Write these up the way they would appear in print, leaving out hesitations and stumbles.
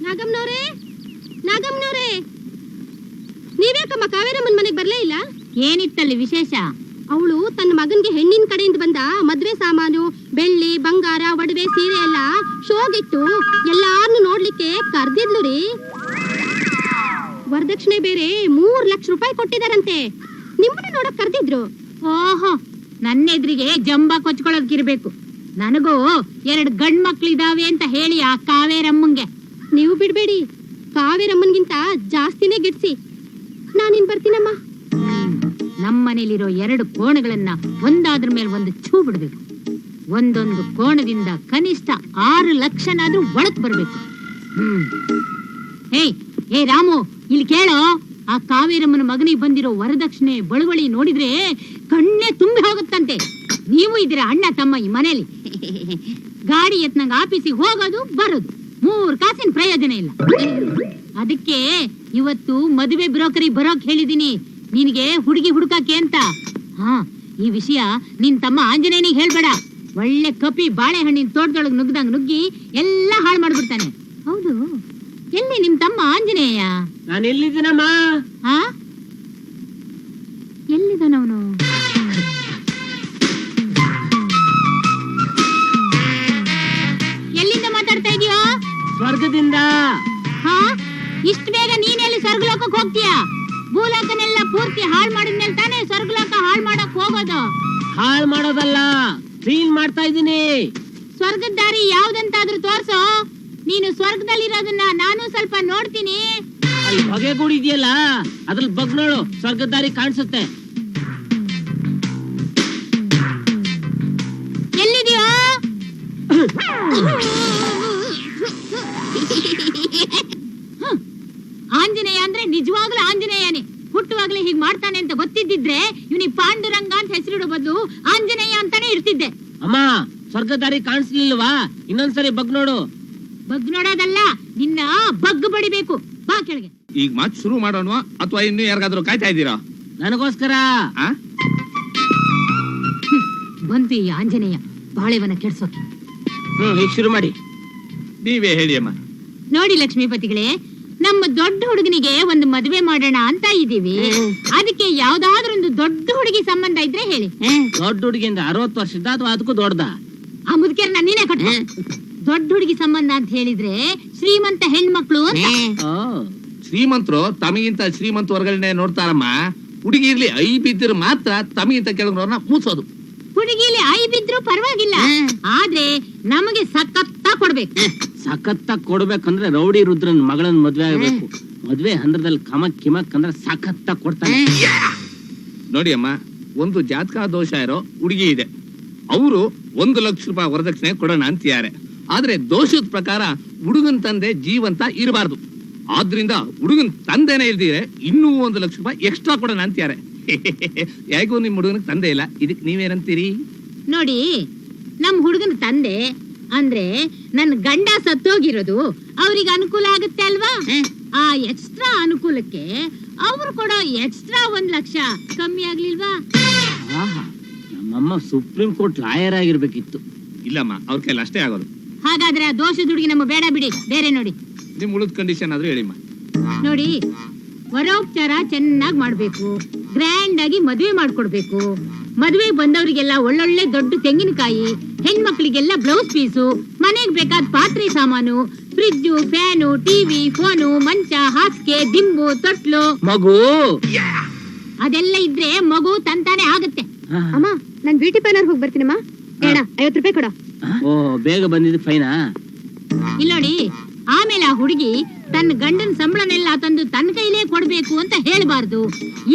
ನಾಗಮ್ಮನವ್ರೆ, ನಾಗಮ್ಮನವ್ರೆ, ನೀವ್ಯಾಕಮ್ಮ ಕಾವೇರಮ್ಮನ ಮನೆಗೆ ಬರ್ಲೇ ಇಲ್ಲ? ಏನಿತ್ತಲ್ಲಿ ವಿಶೇಷ? ಅವಳು ತನ್ನ ಮಗನ್ಗೆ ಹೆಣ್ಣಿನ ಕಡೆಯಿಂದ ಬಂದ ಮದ್ವೆ ಸಾಮಾನು, ಬೆಳ್ಳಿ, ಬಂಗಾರ, ಒಡವೆ, ಸೀರೆ ಎಲ್ಲ ಶೋಗಿಟ್ಟು ಎಲ್ಲಾರನ್ನು ನೋಡ್ಲಿಕ್ಕೆ ಕರ್ದಿದ್ಲು ರೀ. ವರದಕ್ಷಿಣೆ ಬೇರೆ 3 ಲಕ್ಷ ರೂಪಾಯಿ ಕೊಟ್ಟಿದಾರಂತೆ. ನಿಮ್ಮನ್ನ ನೋಡಕ್ ಕರ್ದಿದ್ರು. ಓಹೋ, ನನ್ನ ಎದುರಿಗೆ ಜಂಬ ಕೊಚ್ಕೊಳ್ಳೋದಕ್ಕಿರ್ಬೇಕು. ನನಗೂ 2 ಗಂಡ್ ಮಕ್ಳಿದಾವೆ ಅಂತ ಹೇಳಿ ಆ ಕಾವೇರಮ್ಮಂಗೆ. ನೀವು ಬಿಡ್ಬೇಡಿ, ಕಾವೇರಮ್ಮನ್ಗಿಂತ ಜಾಸ್ತಿನೇ ಗಿಡ್ಸಿ. ನಾನಿನ್ ಬರ್ತೀನಮ್ಮ. ನಮ್ಮನೇಲಿರೋ 2 ಕೋಣಗಳನ್ನ ಒಂದಾದ್ರ ಮೇಲೆ ಒಂದು ಛೂ ಬಿಡ್ಬೇಕು. ಒಂದೊಂದು ಕೋಣದಿಂದ ಕನಿಷ್ಠ 6 ಲಕ್ಷನಾದ್ರೂ ಒಳಕ್ ಬರ್ಬೇಕು. ಹೇ ರಾಮು, ಇಲ್ಲಿ ಕೇಳೋ. ಆ ಕಾವೇರಮ್ಮನ ಮಗನಿಗೆ ಬಂದಿರೋ ವರದಕ್ಷಿಣೆ ಬಳುವಳಿ ನೋಡಿದ್ರೆ ಕಣ್ಣೆ ತುಂಬಿ ಹೋಗುತ್ತಂತೆ. ನೀವು ಇದ್ರೆ ಅಣ್ಣ ತಮ್ಮ ಈ ಮನೇಲಿ ಗಾಡಿ ಎತ್ನಂಗ ಆಫೀಸಿಗೆ ಹೋಗೋದು ಬರೋದು, 3 ಕಾಸಿನ ಪ್ರಯೋಜನ ಇಲ್ಲ. ಅದಕ್ಕೆ ಇವತ್ತು ಮದುವೆ ಬ್ರೋಕರಿ ಬರೋಕ್ ಹೇಳಿದೀನಿ ನಿನಗೆ ಹುಡುಗಿ ಹುಡುಕಕ್ಕೆ ಅಂತ. ಈ ವಿಷಯ ನಿನ್ ತಮ್ಮ ಆಂಜನೇಯನಿಗೆ ಹೇಳ್ಬೇಡ. ಒಳ್ಳೆ ಕಪಿ ಬಾಳೆಹಣ್ಣಿನ ತೋಟದೊಳಗೆ ನುಗ್ಗಿ ಎಲ್ಲ ಹಾಳು ಮಾಡ್ಬಿಡ್ತಾನೆ. ಹೌದು, ಎಲ್ಲಿ ನಿಮ್ ತಮ್ಮ ಆಂಜನೇಯ? ನಾನು ಎಲ್ಲಿದ್ದೀನಮ್ಮ? ಎಲ್ಲಿದ್ದಾನವನು? ಎಲ್ಲಿಂದ ಮಾತಾಡ್ತಾ ಇದೀಯೋ? ಸ್ವರ್ಗದಿಂದ. ಇಷ್ಟು ಬೇಗ ನೀನೆಲ್ಲಿ ಸ್ವರ್ಗಲೋಕಕ್ಕೆ ಹೋಗ್ತೀಯಾ? ಭೂಲೋಕನೆಲ್ಲ ಪೂರ್ತಿ ಹಾಳು ಮಾಡಿದ್ಮೇಲೆ ತಾನೇ ಸ್ವರ್ಗಲೋಕ ಹಾಳು ಮಾಡಕ್ ಹೋಗೋದು. ಹಾಳು ಮಾಡೋದಲ್ಲ, ಕ್ಲೀನ್ ಮಾಡ್ತಾ ಇದ್ದೀನಿ. ಸ್ವರ್ಗದ ದಾರಿ ಯಾವ್ದಂತಾದ್ರೂ ತೋರ್ಸೋ. ನೀನು ಸ್ವರ್ಗದಲ್ಲಿರೋದನ್ನ ನಾನು ಸ್ವಲ್ಪ ನೋಡ್ತೀನಿ. ಅಲ್ಲಿ ಹೊಗೆ ಗೂಡು ಇದೆಯಲ್ಲ, ಅದ್ರಲ್ಲಿ ಬಗ್ ನೋಡು, ಸ್ವರ್ಗದ ದಾರಿ ಕಾಣಿಸುತ್ತೆ. ಎಲ್ಲಿದೆಯೋ? ಆಂಜನೇಯ ಅಂದ್ರೆ ನಿಜವಾಗ್ಲೂ ಆಂಜನೇಯನೇ. ಹುಟ್ಟುವಾಗ್ಲೇ ಹೀಗ್ ಮಾಡ್ತಾನೆ ಅಂತ ಗೊತ್ತಿದ್ದಿದ್ರೆ ಇವನಿಗೆ ಪಾಂಡುರಂಗ ಅಂತ ಹೆಸರಿಡೋ ಬದಲು ಆಂಜನೇಯ ಅಂತಾನೆ ಇರ್ತಿದ್ದೆ. ಅಮ್ಮ, ಸ್ವರ್ಗದ ದಾರಿ ಕಾಣಿಸ್ಲಿಲ್ವಾ? ಇನ್ನೊಂದ್ಸರಿ ಬಗ್ ನೋಡು. ಬಗ್ ನೋಡೋದಲ್ಲ, ನಿನ್ನ ಬಗ್ ಬಡಿಬೇಕು. ಬಾ ಕೆಳಗೆ. ಈಗ ಮಾತು ಶುರು ಮಾಡೋಣ ಅಥವಾ ಇನ್ನು ಯಾರಿಗಾದ್ರೂ ಕಾಯ್ತಾ ಇದ್ದೀರಾ? ನನಗೋಸ್ಕರ. ಬಂತು ಈ ಆಂಜನೇಯ ಬಾಳೆವನ ಕೆಡ್ಸೋಕೆ. ಈಗ ಶುರು ಮಾಡಿ. ನೀವೇ ಹೇಳಿ ಅಮ್ಮ. ನೋಡಿ ಲಕ್ಷ್ಮೀಪತಿಗಳೇ, ನಮ್ಮ ದೊಡ್ಡ ಹುಡುಗನಿಗೆ ಒಂದು ಮದುವೆ ಮಾಡೋಣ ಅಂತ ಇದೀವಿ. ಅದಕ್ಕೆ ಯಾವ್ದಾದ್ರೂ ಒಂದು ದೊಡ್ಡ ಹುಡುಗಿ ಸಂಬಂಧ ಇದ್ರೆ ಹೇಳಿ. ದೊಡ್ಡ ಹುಡುಗಿಯಿಂದ 60 ವರ್ಷದ ಅಥವಾ ಅದಕ್ಕೂ ದೊಡ್ಡದ? ಆ ಮುದುಕೇರ್ನ ನೀನೇ ಕಟ್ಟ. ದೊಡ್ಡ ಹುಡುಗಿ ಸಂಬಂಧ ಅಂತ ಹೇಳಿದ್ರೆ ಶ್ರೀಮಂತ ಹೆಣ್ಮಕ್ಳು ಅಂತ. ಶ್ರೀಮಂತರು ತಮಗಿಂತ ಶ್ರೀಮಂತ ವರ್ಗಗಳನ್ನೇ ನೋಡ್ತಾರಮ್ಮ. ಹುಡುಗಿ ಇರ್ಲಿ ಐ ಬಿದ್ದರು ಮಾತ್ರ ತಮಗಿಂತ ಕೆಳಗಿನವ್ರನ್ನ ಮೂಸೋದು. ಹುಡುಗಿಲಿ ಐ ಬಿದ್ರು ಪರವಾಗಿಲ್ಲ, ಆದ್ರೆ ನಮಗೆ ಸಖತ್ತ ಕೊಡ್ಬೇಕು. ಸಖತ್ತ ಕೊಡ್ಬೇಕಂದ್ರೆ ರೌಡಿ ರುದ್ರನ್ ಮಗಳನ್ ಮದ್ವೆ ಆಗ್ಬೇಕು. ಮದ್ವೆ ಹಂದ್ರದಲ್ಲಿ ಕಮಕ್ ಕಿಮಕ್ ಅಂದ್ರೆ ಸಖತ್ತ ಕೊಡ್ತಾನೆ. ನೋಡಿ ಅಮ್ಮ, ಒಂದು ಜಾತಕ ದೋಷ ಇರೋ ಹುಡುಗಿ ಇದೆ. ಅವರು 1 ಲಕ್ಷ ರೂಪಾಯಿ ವರದಕ್ಷಿಣೆ ಕೊಡೋಣ ಅಂತಿದ್ದಾರೆ. ಆದ್ರೆ ದೋಷದ ಪ್ರಕಾರ ಹುಡುಗನ್ ತಂದೆ ಜೀವಂತ ಇರಬಾರ್ದು. ಆದ್ರಿಂದ ಹುಡುಗನ್ ತಂದೆನೇ ಇಲ್ದಿದ್ರೆ ಇನ್ನೂ 1 ಲಕ್ಷ ರೂಪಾಯಿ ಎಕ್ಸ್ಟ್ರಾ ಕೊಡೋಣ ಅಂತಿದ್ದಾರೆ. ಯಾಕೋ ನಿಮ್ ಹುಡುಗನ ತಂದೆ ಇಲ್ಲ, ಇದಕ್ ನೀವೇನಂತೀರಿ? ನೋಡಿ, ನಮ್ ಹುಡುಗನ ತಂದೆ ಅಂದ್ರೆ ನನ್ನ ಗಂಡ ಸತ್ತೋಗಿರೋದು ಅವ್ರಿಗೆ ಅನುಕೂಲ ಆಗುತ್ತೆ ಅಲ್ವಾ? ಆ ಎಕ್ಸ್ಟ್ರಾ ಅನುಕೂಲಕ್ಕೆ ಅವ್ರು ಕೊಡೋ ಎಕ್ಸ್ಟ್ರಾ 1 ಲಕ್ಷ ಕಮ್ಮಿ ಆಗ್ಲಿಲ್ವಾ? ನಮ್ಮಮ್ಮ ಸುಪ್ರೀಂ ಕೋರ್ಟ್ ಲಾಯರ್ ಆಗಿರ್ಬೇಕಿತ್ತು. ಇಲ್ಲಮ್ಮ, ಅವ್ರ ಕೈಲಿ ಅಷ್ಟೇ ಆಗೋದು. ಹಾಗಾದ್ರೆ ಆ ದೋಷದ ಹುಡುಗಿ ನಮ್ಮ ಬೇಡ ಬಿಡಿ, ಬೇರೆ ನೋಡಿ. ನಿಮ್ ಉಳಿದ ಕಂಡೀಷನ್ ಆದ್ರೂ ಹೇಳಿಮ್ಮ. ನೋಡಿ, ವರೋಪಚಾರ ಚೆನ್ನಾಗಿ ಮಾಡ್ಬೇಕು, ಗ್ರ್ಯಾಂಡ್ ಆಗಿ ಮದುವೆ ಮಾಡ್ಕೊಡ್ಬೇಕು. ಮದುವೆ ಬಂದವರಿಗೆಲ್ಲ ಒಳ್ಳೊಳ್ಳೆ ದೊಡ್ಡ ತೆಂಗಿನಕಾಯಿ, ಹೆಣ್ಮಕ್ಳಿಗೆಲ್ಲ ಬ್ಲೌಸ್ ಪೀಸು, ಮನೆಗೆ ಬೇಕಾದ ಪಾತ್ರೆ ಸಾಮಾನು, ಫ್ರಿಡ್ಜು, ಫ್ಯಾನು, ಟಿವಿ, ಫೋನು, ಮಂಚ, ಹಾಸಿಗೆ, ದಿಂಬು, ತೊಟ್ಲು, ಮಗು ಅದೆಲ್ಲ ಇದ್ರೆ ಮಗು ತಂತಾನೆ ಆಗುತ್ತೆ. ಅಮ್ಮ, ನಾನ್ ಬ್ಯೂಟಿ ಪಾರ್ಲರ್ ಹೋಗಿ ಬರ್ತೀನಮ್ಮ. 50 ರೂಪಾಯಿ ಕೊಡ. ಓ, ಬೇಗ ಬಂದಿದ್ದು ಫೈನಾ? ಇಲ್ಲ ನೋಡಿ, ಆಮೇಲೆ ಆ ಹುಡುಗಿ ತನ್ನ ಗಂಡನ ಸಂಬಳನೆಲ್ಲ ತಂದು ತನ್ನ ಕೈಲೇ ಕೊಡ್ಬೇಕು ಅಂತ ಹೇಳ್ಬಾರ್ದು.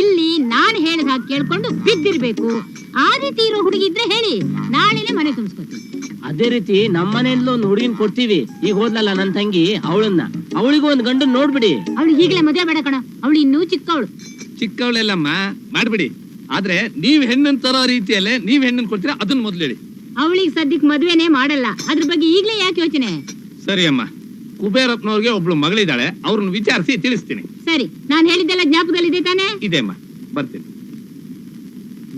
ಇಲ್ಲಿ ನಾನ್ ಹೇಳಿದ ಹಾಗೆ ಕೇಳ್ಕೊಂಡು ಬಿದ್ದಿರ್ಬೇಕು. ಆ ರೀತಿ ಇರೋ ಹುಡುಗಿ ಇದ್ರೆ ಹೇಳಿ, ನಾಳೆನೆ ಮನೆ ತುಂಬಿಸ್ಕೊತೀವಿ. ಅದೇ ರೀತಿ ನಮ್ಮನೆಯಲ್ಲೂ ಒಂದು ಹುಡುಗಿನ ಕೊಡ್ತೀವಿ. ಈಗ ಹೋದ್ಲಲ್ಲ ನನ್ ತಂಗಿ, ಅವಳಿಗೂ ಒಂದು ಗಂಡನ್ ನೋಡ್ಬಿಡಿ. ಅವಳು ಈಗಲೇ ಮದುವೆ ಬೇಡ ಕಣ, ಅವಳು ಇನ್ನೂ ಚಿಕ್ಕವಳು. ಚಿಕ್ಕವಳೆಲ್ಲಮ್ಮ, ಮಾಡ್ಬಿಡಿ. ಆದ್ರೆ ನೀವ್ ಹೆಣ್ಣನ್ ತರೋ ರೀತಿಯಲ್ಲೇ ನೀವ್ ಹೆಣ್ಣನ್ ಕೊಡ್ತೀರಾ, ಅದನ್ನ ಮೊದ್ಲು ಹೇಳಿ. ಅವಳಿಗೆ ಸದ್ಯಕ್ಕೆ ಮದ್ವೆನೇ ಮಾಡಲ್ಲ, ಅದ್ರ ಬಗ್ಗೆ ಈಗ್ಲೇ ಯಾಕೆ ಯೋಚನೆ? ಸರಿ ಅಮ್ಮ, ಕುಬೇರಪ್ಪನವ್ರಿಗೆ ಒಬ್ಳು ಮಗಳಿದ್ದಾಳೆ, ಅವ್ರನ್ನ ವಿಚಾರಿಸಿ ತಿಳಿಸ್ತೀನಿ. ಸರಿ, ನಾನ್ ಹೇಳಿದ್ದೆಲ್ಲ ಜ್ಞಾಪಕದಲ್ಲಿದೆ ತಾನೆ? ಇದೆ ಅಮ್ಮ, ಬರ್ತೀನಿ.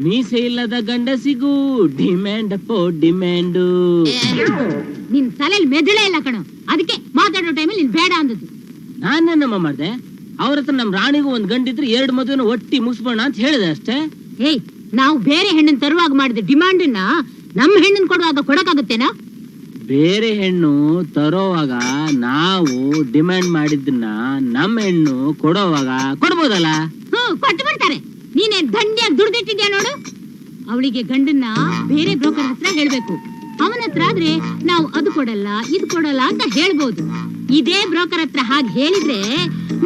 ಮೀಸೆ ಇಲ್ಲದ ಗಂಡಸಿಗೂ ಡಿಮ್ಯಾಂಡ್ ಪೋ ಡಿಮ್ಯಾಂಡು. ನಿನ್ ತಲೆಯಲ್ಲಿ ಮೆದುಳೇ ಇಲ್ಲ ಕಣೋ, ಅದಕ್ಕೆ ಮಾತಾಡೋ ಟೈಮಲ್ಲಿ ನೀನ್ ಬೇಡ ಅಂದದ್ದು. ನಾನೇನಮ್ಮ ಮಾಡ್ದೆ? ಅವ್ರ ಹತ್ರ ನಮ್ ರಾಣಿಗೂ ಒಂದ್ ಗಂಡಿದ್ರೆ 2 ಮದುವೆನ ಒಟ್ಟಿ ಮುಗಿಸ್ಬೋಣ ಅಂತ ಹೇಳಿದೆ ಅಷ್ಟೇ. ಏಯ್, ನಾವು ಬೇರೆ ಹೆಣ್ಣನ್ ತರುವಾಗ ಮಾಡಿದ ಡಿಮಾಂಡನ್ನ ನಮ್ಮ ಹೆಣ್ಣನ್ ಕೊಡುವಾಗ ಕೊಡಕ್ಕಾಗತ್ತೇನಾ? ಬೇರೆ ಹೆಣ್ಣು ತರೋವಾಗ ನಾವು ಡಿಮ್ಯಾಂಡ್ ಮಾಡಿದ್ದನ್ನ ನಮ್ಮ ಹೆಣ್ಣು ಕೊಡೋವಾಗ ಕೊಡ್ಬೋದಲ್ಲ? ಕೊಟ್ಟು ಬಿಡ್ತಾರೆ. ನೀನೇನ್ ದಂಡಿಯಾಗಿ ದುಡ್ದಿಟ್ಟಿದ್ಯಾ ನೋಡು. ಅವಳಿಗೆ ಗಂಡನ್ನ ಬೇರೆ ಬ್ರೋಕರ್ ಹತ್ರ ಹೇಳ್ಬೇಕು. ಅವನ ಹತ್ರ ಆದ್ರೆ ನಾವು ಅದು ಕೊಡಲ್ಲ ಇದು ಕೊಡಲ್ಲ ಅಂತ ಹೇಳ್ಬೋದು. ಇದೇ ಬ್ರೋಕರ್ ಹತ್ರ ಹಾಗೆ ಹೇಳಿದ್ರೆ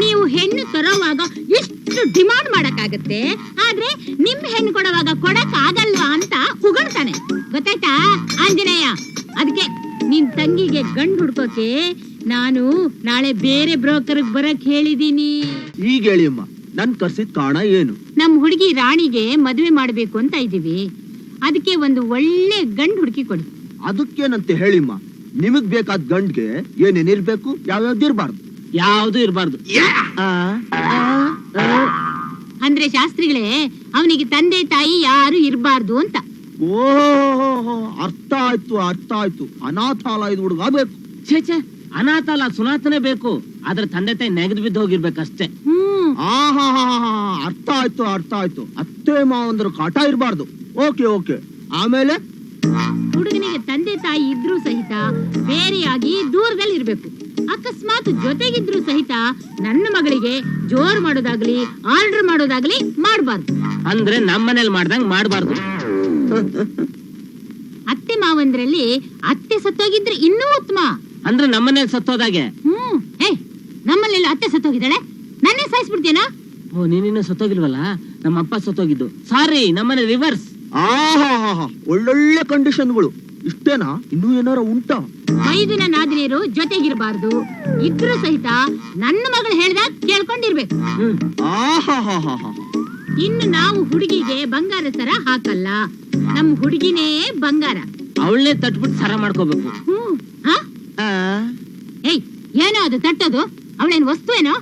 ನೀವು ಹೆಣ್ಣು ತರೋವಾಗ ಎಷ್ಟು ಡಿಮಾಂಡ್ ಮಾಡಕ್ಕಾಗತ್ತೆ, ಆದ್ರೆ ನಿಮ್ ಹೆಣ್ಣು ಕೊಡುವಾಗ ಕೊಡಕ್ ಆಗಲ್ವಾ ಅಂತ ಉಗುಳ್ತಾನೆ. ಗೊತ್ತಾಯ್ತಾ ಆಂಜನೇಯ? ಅದಕ್ಕೆ ನಿನ್ ತಂಗಿಗೆ ಗಂಡು ಹುಡ್ಕೋಕೆ ನಾನು ನಾಳೆ ಬೇರೆ ಬ್ರೋಕರ್ ಬರಕ್ ಹೇಳಿದೀನಿ. ಈಗ ಹೇಳಿ ಅಮ್ಮ, ನನ್ ಕರ್ಸಿದ ಕಾರಣ ಏನು? ನಮ್ ಹುಡುಗಿ ರಾಣಿಗೆ ಮದುವೆ ಮಾಡ್ಬೇಕು ಅಂತ ಇದೀವಿ. ಅದಕ್ಕೆ ಒಂದು ಒಳ್ಳೆ ಗಂಡು ಹುಡುಕಿ ಕೊಡಿ. ಅದಕ್ಕೇನಂತೆ ಹೇಳಿಮ್ಮ. ನಿಮಗ್ ಬೇಕಾದ ಗಂಡ್ಗೆ ಏನೇನಿರ್ಬೇಕು, ಯಾವ್ಯಾವ್ದು ಇರ್ಬಾರ್ದು? ಯಾವ್ದು ಇರ್ಬಾರ್ದು. ಅಂದ್ರೆ ಶಾಸ್ತ್ರಿಗಳೇ, ಅವನಿಗೆ ತಂದೆ ತಾಯಿ ಯಾರು ಇರ್ಬಾರ್ದು ಅಂತ. ಓಹೋ, ಅರ್ಥ ಆಯ್ತು. ಅನಾಥಾಲಯದ ಹುಡುಗ ಬೇಕು. ಛೇ, ಅನಾಥಾಲ ಸುನಾಥನೇ ಬೇಕು. ಆದ್ರೆ ತಂದೆ ತಾಯಿ ನೆಗೆದು ಬಿದ್ದು ಹೋಗಿರ್ಬೇಕಷ್ಟೇ. ಅರ್ಥ ಆಯ್ತು. ಅತ್ತೆ ಮಾವಂದ್ರ ಕಾಟ ಇರ್ಬಾರ್ದು. ಓಕೆ. ಆಮೇಲೆ ಹುಡುಗನಿಗೆ ತಂದೆ ತಾಯಿ ಇದ್ರೂ ಸಹಿತ ಬೇರೆಯಾಗಿ ದೂರದಲ್ಲಿ ಇರ್ಬೇಕು. ಅಕಸ್ಮಾತ್ ಜೊತೆಗಿದ್ರು ಸಹಿತ ನನ್ನ ಮಗಳಿಗೆ ಜೋರ್ ಮಾಡೋದಾಗ್ಲಿ ಆರ್ಡರ್ ಮಾಡೋದಾಗ್ಲಿ ಮಾಡ್ಬಾರ್ದು. ಅಂದ್ರೆ ನಮ್ಮನೇಲಿ ಮಾಡ್ದಂಗ್ ಮಾಡ್ಬಾರ್ದು. ಅತ್ತೆ ಮಾವಂದ್ರಲ್ಲಿ ಅತ್ತೆ ಸತ್ತೋಗಿದ್ರೆ ಇನ್ನೂ ಉತ್ತಮ. ಅಂದ್ರೆ ನಮ್ಮನೇಲಿ ಸತ್ತೋದಾಗೆ. ನಮ್ಮಲ್ಲೆಲ್ಲ ಅತ್ತೆ ಸತ್ತೋಗಿದ್ದಾಳೆ, ನನ್ನೇ ಸಾಯಿಸ್ಬಿಡ್ತೀನಾ? ಓ, ನೀನಿನ್ನ ಸತ್ತೋಗಿಲ್ವಲ್ಲ, ನಮ್ಮಪ್ಪ ಸತ್ತೋಗಿದ್ದು. ಸಾರಿ, ನಮ್ಮನೆ ರಿವರ್ಸ್. ಒಳ್ಳೊಳ್ಳೆ ಕಂಡೀಷನ್ಗಳು. ಇಷ್ಟೇನಾ? ಇನ್ನೂ ಏನಾರ ಉಂಟಾ? ಮೈದುನ ನಾದಿನಿಯರು ಜೊತೆಗಿರಬಾರ್ದು. ಇದ್ರೂ ಸಹಿತ ನನ್ನ ಮಗಳು ಹೇಳ್ದಾಗ ಕೇಳ್ಕೊಂಡಿರ್ಬೇಕು. ಇನ್ನು ನಾವು ಹುಡುಗಿಗೆ ಬಂಗಾರ ಸರ ಹಾಕಲ್ಲ. ನಮ್ ಹುಡುಗಿನೇ ಬಂಗಾರ. ಅವಳನ್ನೇ ತಟ್ಬಿಟ್ಟು ಸರ ಮಾಡ್ಕೋಬೇಕು. ಏಯ್, ಏನೋ ಅದು ತಟ್ಟೋದು? ಅವಳೇನ್ ವಸ್ತು ಏನೋ?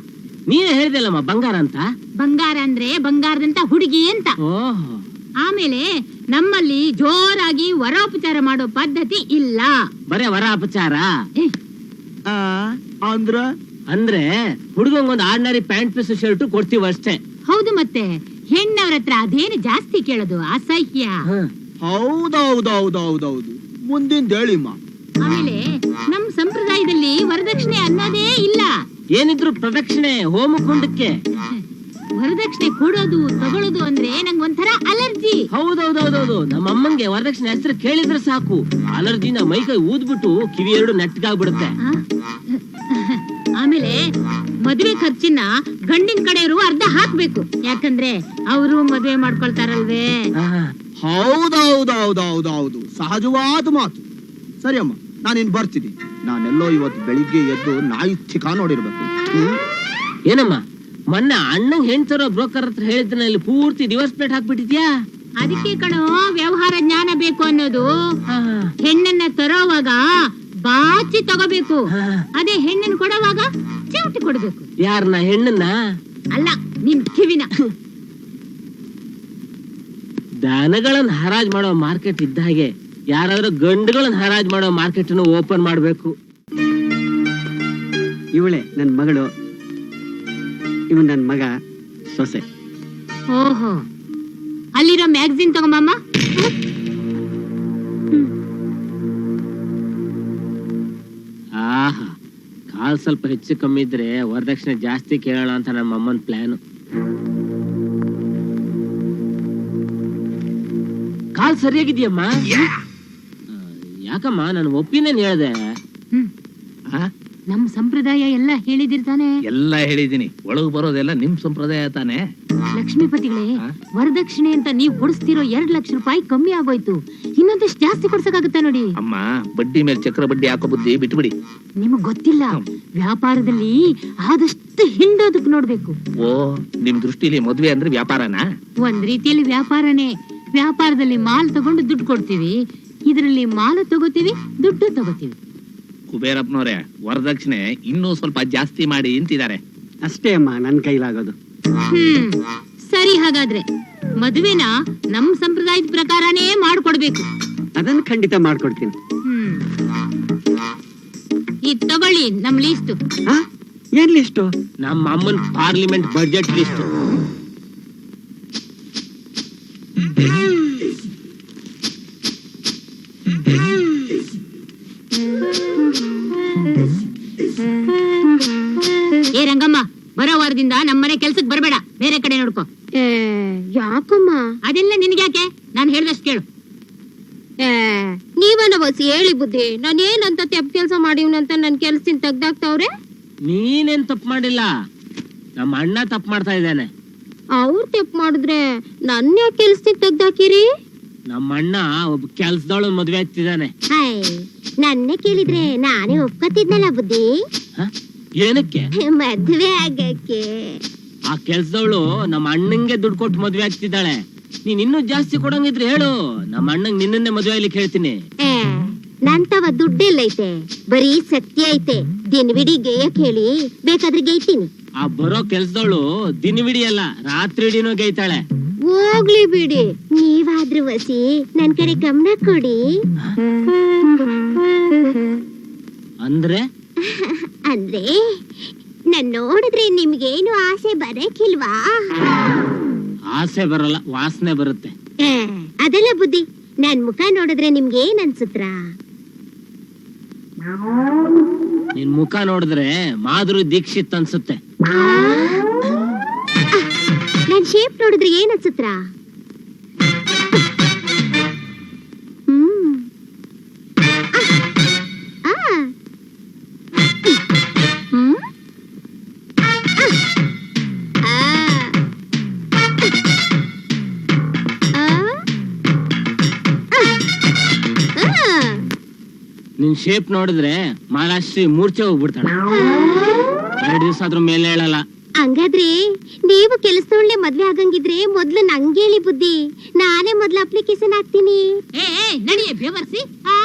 ನೀನೇ ಹೇಳಿದೆಲ್ಲಮ್ಮ ಬಂಗಾರ ಅಂತ. ಬಂಗಾರ ಅಂದ್ರೆ ಬಂಗಾರದಂತ ಹುಡುಗಿ ಅಂತ. ಓಹೋ. ಆಮೇಲೆ ನಮ್ಮಲ್ಲಿ ಜೋರಾಗಿ ವರೋಪಚಾರ ಮಾಡೋ ಪದ್ಧತಿ ಇಲ್ಲ. ಬರೇ ವರ ಅಪಚಾರ ಅಂದ್ರೆ ಹುಡುಗಂಗೊಂದು ಆರ್ಡಿನರಿ ಪ್ಯಾಂಟ್ ಪೀಸ್ ಶರ್ಟ್ ಕೊಡ್ತೀವಿ ಅಷ್ಟೇ. ಹೌದು, ಮತ್ತೆ ಹೆಣ್ಣವ್ರ ಹತ್ರ ಅದೇನು ಜಾಸ್ತಿ ಕೇಳೋದು? ಅಸಹ್ಯ. ಹೌದೌದು. ಮುಂದಿನ ಹೇಳಿಮ್ಮ. ಆಮೇಲೆ ನಮ್ ಸಂಪ್ರದಾಯದಲ್ಲಿ ವರದಕ್ಷಿಣೆ ಅನ್ನೋದೇ ಇಲ್ಲ. ಏನಿದ್ರು ಪ್ರದಕ್ಷಿಣೆ ಹೋಮಕುಂಡಕ್ಕೆ. ವರದಕ್ಷಿಣೆ ಕೊಡೋದು ತಗೊಳ್ಳೋದು ಅಂದ್ರೆ ನಂಗೆ ಒಂಥರ ಅಲರ್ಜಿ. ಹೌದೌದು. ನಮ್ಮ ಅಮ್ಮಂಗೆ ವರದಕ್ಷಿಣೆ ಹೆಸರು ಕೇಳಿದ್ರೆ ಸಾಕು, ಅಲರ್ಜಿನ ಮೈಕೈ ಊದ್ಬಿಟ್ಟು ಕಿವಿ 2 ನೆಟ್ಟಗಾಗ್ಬಿಡುತ್ತೆ. ಆಮೇಲೆ ಮದುವೆ ಖರ್ಚಿನ ಗಂಡಿನ ಕಡೆಯವರು ಅರ್ಧ ಹಾಕ್ಬೇಕು. ಯಾಕಂದ್ರೆ ಅವರು ಮದುವೆ ಮಾಡ್ಕೊಳ್ತಾರಲ್ವೇ. ಹೌದೌದು. ಸಹಜವಾದ ಮಾತು. ಸರಿ ಅಮ್ಮ, ನಾನಿನ್ ಬರ್ತೀನಿ. ನಾನೆಲ್ಲೋ ಇವತ್ತು ಬೆಳಿಗ್ಗೆ ಎದ್ದು ನಾಯಿ ಚಿಕ್ಕ ನೋಡಿರ್ಬೇಕು. ಏನಮ್ಮ, ಮೊನ್ನೆ ಅಣ್ಣಂಗ್ ಹೆಣ್ತರೋ ಬ್ರೋಕರ್ ಹತ್ರ ಹೇಳಿದ್ರೆ ಇಲ್ಲಿ ಪೂರ್ತಿ ಡಿವೋರ್ಸ್ ಪ್ಲೇಟ್ ಹಾಕ್ಬಿಟ್ಟಿದ್ಯಾ? ಅದಕ್ಕೆ ಕಣೋ ವ್ಯವಹಾರ ಜ್ಞಾನ ಬೇಕು ಅನ್ನೋದು. ಹೆಣ್ಣನ್ನ ತರೋವಾಗ ಬಾಚಿ ತಗೋಬೇಕು, ಅದೇ ಹೆಣ್ಣನ್ ಕೊಡೋವಾಗ ಚೌಟಿ ಕೊಡ್ಬೇಕು. ಯಾರನ್ನ? ಹೆಣ್ಣನ್ನ ಅಲ್ಲ, ನಿಮ್ ಕಿವಿನ. ದನಗಳನ್ನ ಹರಾಜ್ ಮಾಡೋ ಮಾರ್ಕೆಟ್ ಇದ್ದ ಹಾಗೆ ಯಾರಾದ್ರೂ ಗಂಡುಗಳನ್ನ ಹರಾಜ್ ಮಾಡೋ ಮಾರ್ಕೆಟ್ ಓಪನ್ ಮಾಡ್ಬೇಕು. ಇವಳೆ ನನ್ ಮಗಳು, ಇವನ್ ನನ್ ಮಗ ಸೊಸೆ. ಓಹೋ, ಅಲ್ಲಿರೋ ಮ್ಯಾಗಝಿನ್ ತಗೊಂಬಮ್ಮ. ಆಹಾ, ಕಾಲ್ ಸ್ವಲ್ಪ ಹೆಚ್ಚು ಕಮ್ಮಿ ಇದ್ರೆ ವರದಕ್ಷಿಣೆ ಜಾಸ್ತಿ ಕೇಳೋಣ ಅಂತ ನಮ್ಮ ಅಮ್ಮನ್ ಪ್ಲಾನ್. ಕಾಲ್ ಸರಿಯಾಗಿದ್ಯಮ್ಮ? ಯಾಕಮ್ಮ, ನಾನು ಒಪಿನಿಯನ್ ಹೇಳ್ದೆ. ನಮ್ ಸಂಪ್ರದಾಯ ಎಲ್ಲ ಹೇಳಿದಿರ್ತಾನೆ. ಎಲ್ಲ ಹೇಳಿದೀನಿ. ಒಳಗ್ ಬರೋದೆಲ್ಲ ನಿಮ್ ಸಂಪ್ರದಾಯ ತಾನೆ. ಲಕ್ಷ್ಮೀಪತಿಗಳೇ, ವರದಕ್ಷಿಣೆ ಅಂತ ನೀವು ಕೊಡಿಸ್ತಿರೋ 2 ಲಕ್ಷ ರೂಪಾಯಿ ಕಮ್ಮಿ ಆಗೋಯ್ತು. ಇನ್ನೊಂದಷ್ಟು ಜಾಸ್ತಿ ಕೊಡ್ಸಕ್ಕಾಗತ್ತಾ ನೋಡಿ? ಅಮ್ಮ, ಬಡ್ಡಿ ಮೇಲೆ ಚಕ್ರ ಬಡ್ಡಿ ಹಾಕೋ ಬುದ್ಧಿ ಬಿಟ್ಬಿಡಿ. ನಿಮಗ್ ಗೊತ್ತಿಲ್ಲ, ವ್ಯಾಪಾರದಲ್ಲಿ ಆದಷ್ಟು ಹಿಂಡೋದಕ್ ನೋಡ್ಬೇಕು. ಓ, ನಿಮ್ ದೃಷ್ಟಿಲಿ ಮದ್ವೆ ಅಂದ್ರೆ ವ್ಯಾಪಾರನಾ? ಒಂದ್ ರೀತಿಯಲ್ಲಿ ವ್ಯಾಪಾರನೇ. ವ್ಯಾಪಾರದಲ್ಲಿ ಮಾಲ್ ತಗೊಂಡು ದುಡ್ಡು ಕೊಡ್ತೀವಿ, ಇದರಲ್ಲಿ ಮಾಲು ತಗೋತೀವಿ, ದುಡ್ಡು ತಗೋತೀವಿ. ಕುಬೇರಪ್ಪನವ್ರೆ, ವರದಕ್ಷಿಣೆ ಇನ್ನೂ ಸ್ವಲ್ಪ ಜಾಸ್ತಿ ಮಾಡಿ ಅಂತಿದ್ದಾರೆ. ಅಷ್ಟೇ ಅಮ್ಮ ನನ್ ಕೈಲಾಗೋದು. ಸರಿ, ಹಾಗಾದ್ರೆ ಮದುವೆನ ನಮ್ ಸಂಪ್ರದಾಯದ ಪ್ರಕಾರನೇ ಮಾಡ್ಕೊಡ್ಬೇಕು. ಅದನ್ನ ಖಂಡಿತ ಮಾಡ್ಕೊಡ್ತೀನಿ. ಇದ್ ತಗೊಳ್ಳಿ ನಮ್ ಲೀಸ್ಟ್. ಆ? ಏನ್ ಲಿಸ್ಟು? ನಮ್ಮ ಅಮ್ಮನ್ ಪಾರ್ಲಿಮೆಂಟ್ ಬಜೆಟ್ ಲಿಸ್ಟ್. ಏ ರಂಗಮ್ಮ, ಬರೋ ವಾರದಿಂದ ನಮ್ಮನೆ ಕೆಲ್ಸಕ್ ಬರ್ಬೇಡ, ಬೇರೆ ಕಡೆ ನೋಡ್ಕೋ. ಯಾಕಮ್ಮ? ಅದೆಲ್ಲ ನಿನ್ಗ್ಯಾಕೆ, ನಾನ್ ಹೇಳ್ದಷ್ಟು ಕೇಳು. ನೀವನ್ನ ಬಸ್ ಹೇಳಿ ಬುದ್ಧಿ. ನಾನು ಏನಂತ ತೆಪ್ಪ ಕೆಲ್ಸ ಮಾಡಿವ್ನಂತ ನನ್ ಕೆಲ್ಸದಿಂದ ತೆಗ್ದಾಕ್ತವ್ರೆ. ನೀನೇನ್ ತಪ್ಪು ಮಾಡಿಲ್ಲ, ನಮ್ಮ ಅಣ್ಣ ತಪ್ಪು ಮಾಡ್ತಾ ಇದ್ದಾನೆ. ಅವ್ರು ತೆಪ್ಪ ಮಾಡಿದ್ರೆ ನನ್ನ ಯಾಕೆ ಕೆಲ್ಸದಿಂದ ತೆಗ್ದಾಕಿರಿ? ನಮ್ಮ ಅಣ್ಣ ಒಬ್ಬ ಕೆಲ್ಸದವಳು ಮದ್ವೆ ಆಗ್ತಿದ್ದಾನೆ. ನನ್ನೇ ಕೇಳಿದ್ರೆ ನಾನೇ ಒಪ್ಕೋತಿದ್ನಲ್ಲ ಬುದ್ಧಿ. ಹ? ಏನಕ್ಕೆ? ಮದ್ವೆ ಆಗಕ್ಕೆ. ಆ ಕೆಲ್ಸದವಳು ನಮ್ಮ ಅಣ್ಣಂಗೆ ದುಡ್ಡು ಕೊಟ್ಟು ಮದ್ವೆ ಆಗ್ತಿದ್ದಾಳೆ. ನೀನ್ ಇನ್ನೂ ಜಾಸ್ತಿ ಕೊಡಂಗಿದ್ರೆ ಹೇಳು, ನಮ್ಮ ಅಣ್ಣಂಗ್ ನಿನ್ನನ್ನೇ ಮದ್ವೆ ಆಗ್ಲಿಕ್ಕೆ ಹೇಳ್ತೀನಿ. ನಂತವ ದುಡ್ಡೆಲ್ಲೈತೆ, ಬರೀ ಸತ್ಯ ಐತೆ. ದಿನವಿಡೀ ಗೇಯಕ್ ಹೇಳಿ ಬೇಕಾದ್ರೆ ಗೈತೀನಿ. ಆ ಬರೋ ಕೆಲ್ಸದವಳು ದಿನವಿಡೀ ಅಲ್ಲ, ರಾತ್ರಿ ಇಡೀನೂ ಗೈತಾಳೆ. ಹೋಗ್ಲಿ ಬಿಡಿ, ನೀವಾದ್ರೂ ವಸಿ ನನ್ ಕಡೆ ಗಮನ ಕೊಡಿ. ಅಂದ್ರೆ ಅಂದ್ರೆ ನನ್ ನೋಡಿದ್ರೆ ನಿಮ್ಗೇನು ಆಸೆ ಬರಕಿಲ್ವಾ? ಆಸೆ ಬರಲ್ಲ, ವಾಸನೆ ಬರುತ್ತೆ. ಅದೆಲ್ಲ ಬುದ್ಧಿ. ನನ್ ಮುಖ ನೋಡಿದ್ರೆ ನಿಮ್ಗೆ ಏನ್ ಅನ್ಸುತ್ತಾ? ನಿನ್ ಮುಖ ನೋಡಿದ್ರೆ ಮಾಧುರಿ ದೀಕ್ಷಿತ್ ಅನ್ಸುತ್ತೆ. ನನ್ ಶೇಪ್ ನೋಡಿದ್ರೆ ಏನ್ ಅನ್ಸುತ್ತಾ? ನಿನ್ ಶೇಪ್ ನೋಡಿದ್ರೆ ಮಹಾರಾಷ್ಟ್ರಿ ಮೂರ್ಛೆ ಹೋಗ್ಬಿಡ್ತಾಳೆ. 2 ದಿವಸ ಆದ್ರೂ ಮೇಲೆ ಹೇಳಲ್ಲ. ಹಂಗಾದ್ರೆ ನೀವು ಕೆಲಸದೊಳ್ಳೆ ಮದ್ವೆ ಆಗಂಗಿದ್ರೆ ಮೊದ್ಲು ನಂಗೇಳಿ ಬುದ್ಧಿ. ನಾನೇ ಮೊದ್ಲು ಅಪ್ಲಿಕೇಶನ್ ಹಾಕ್ತೀನಿ. ನಡಿಯೇ ಬೇವರ್ಸಿ.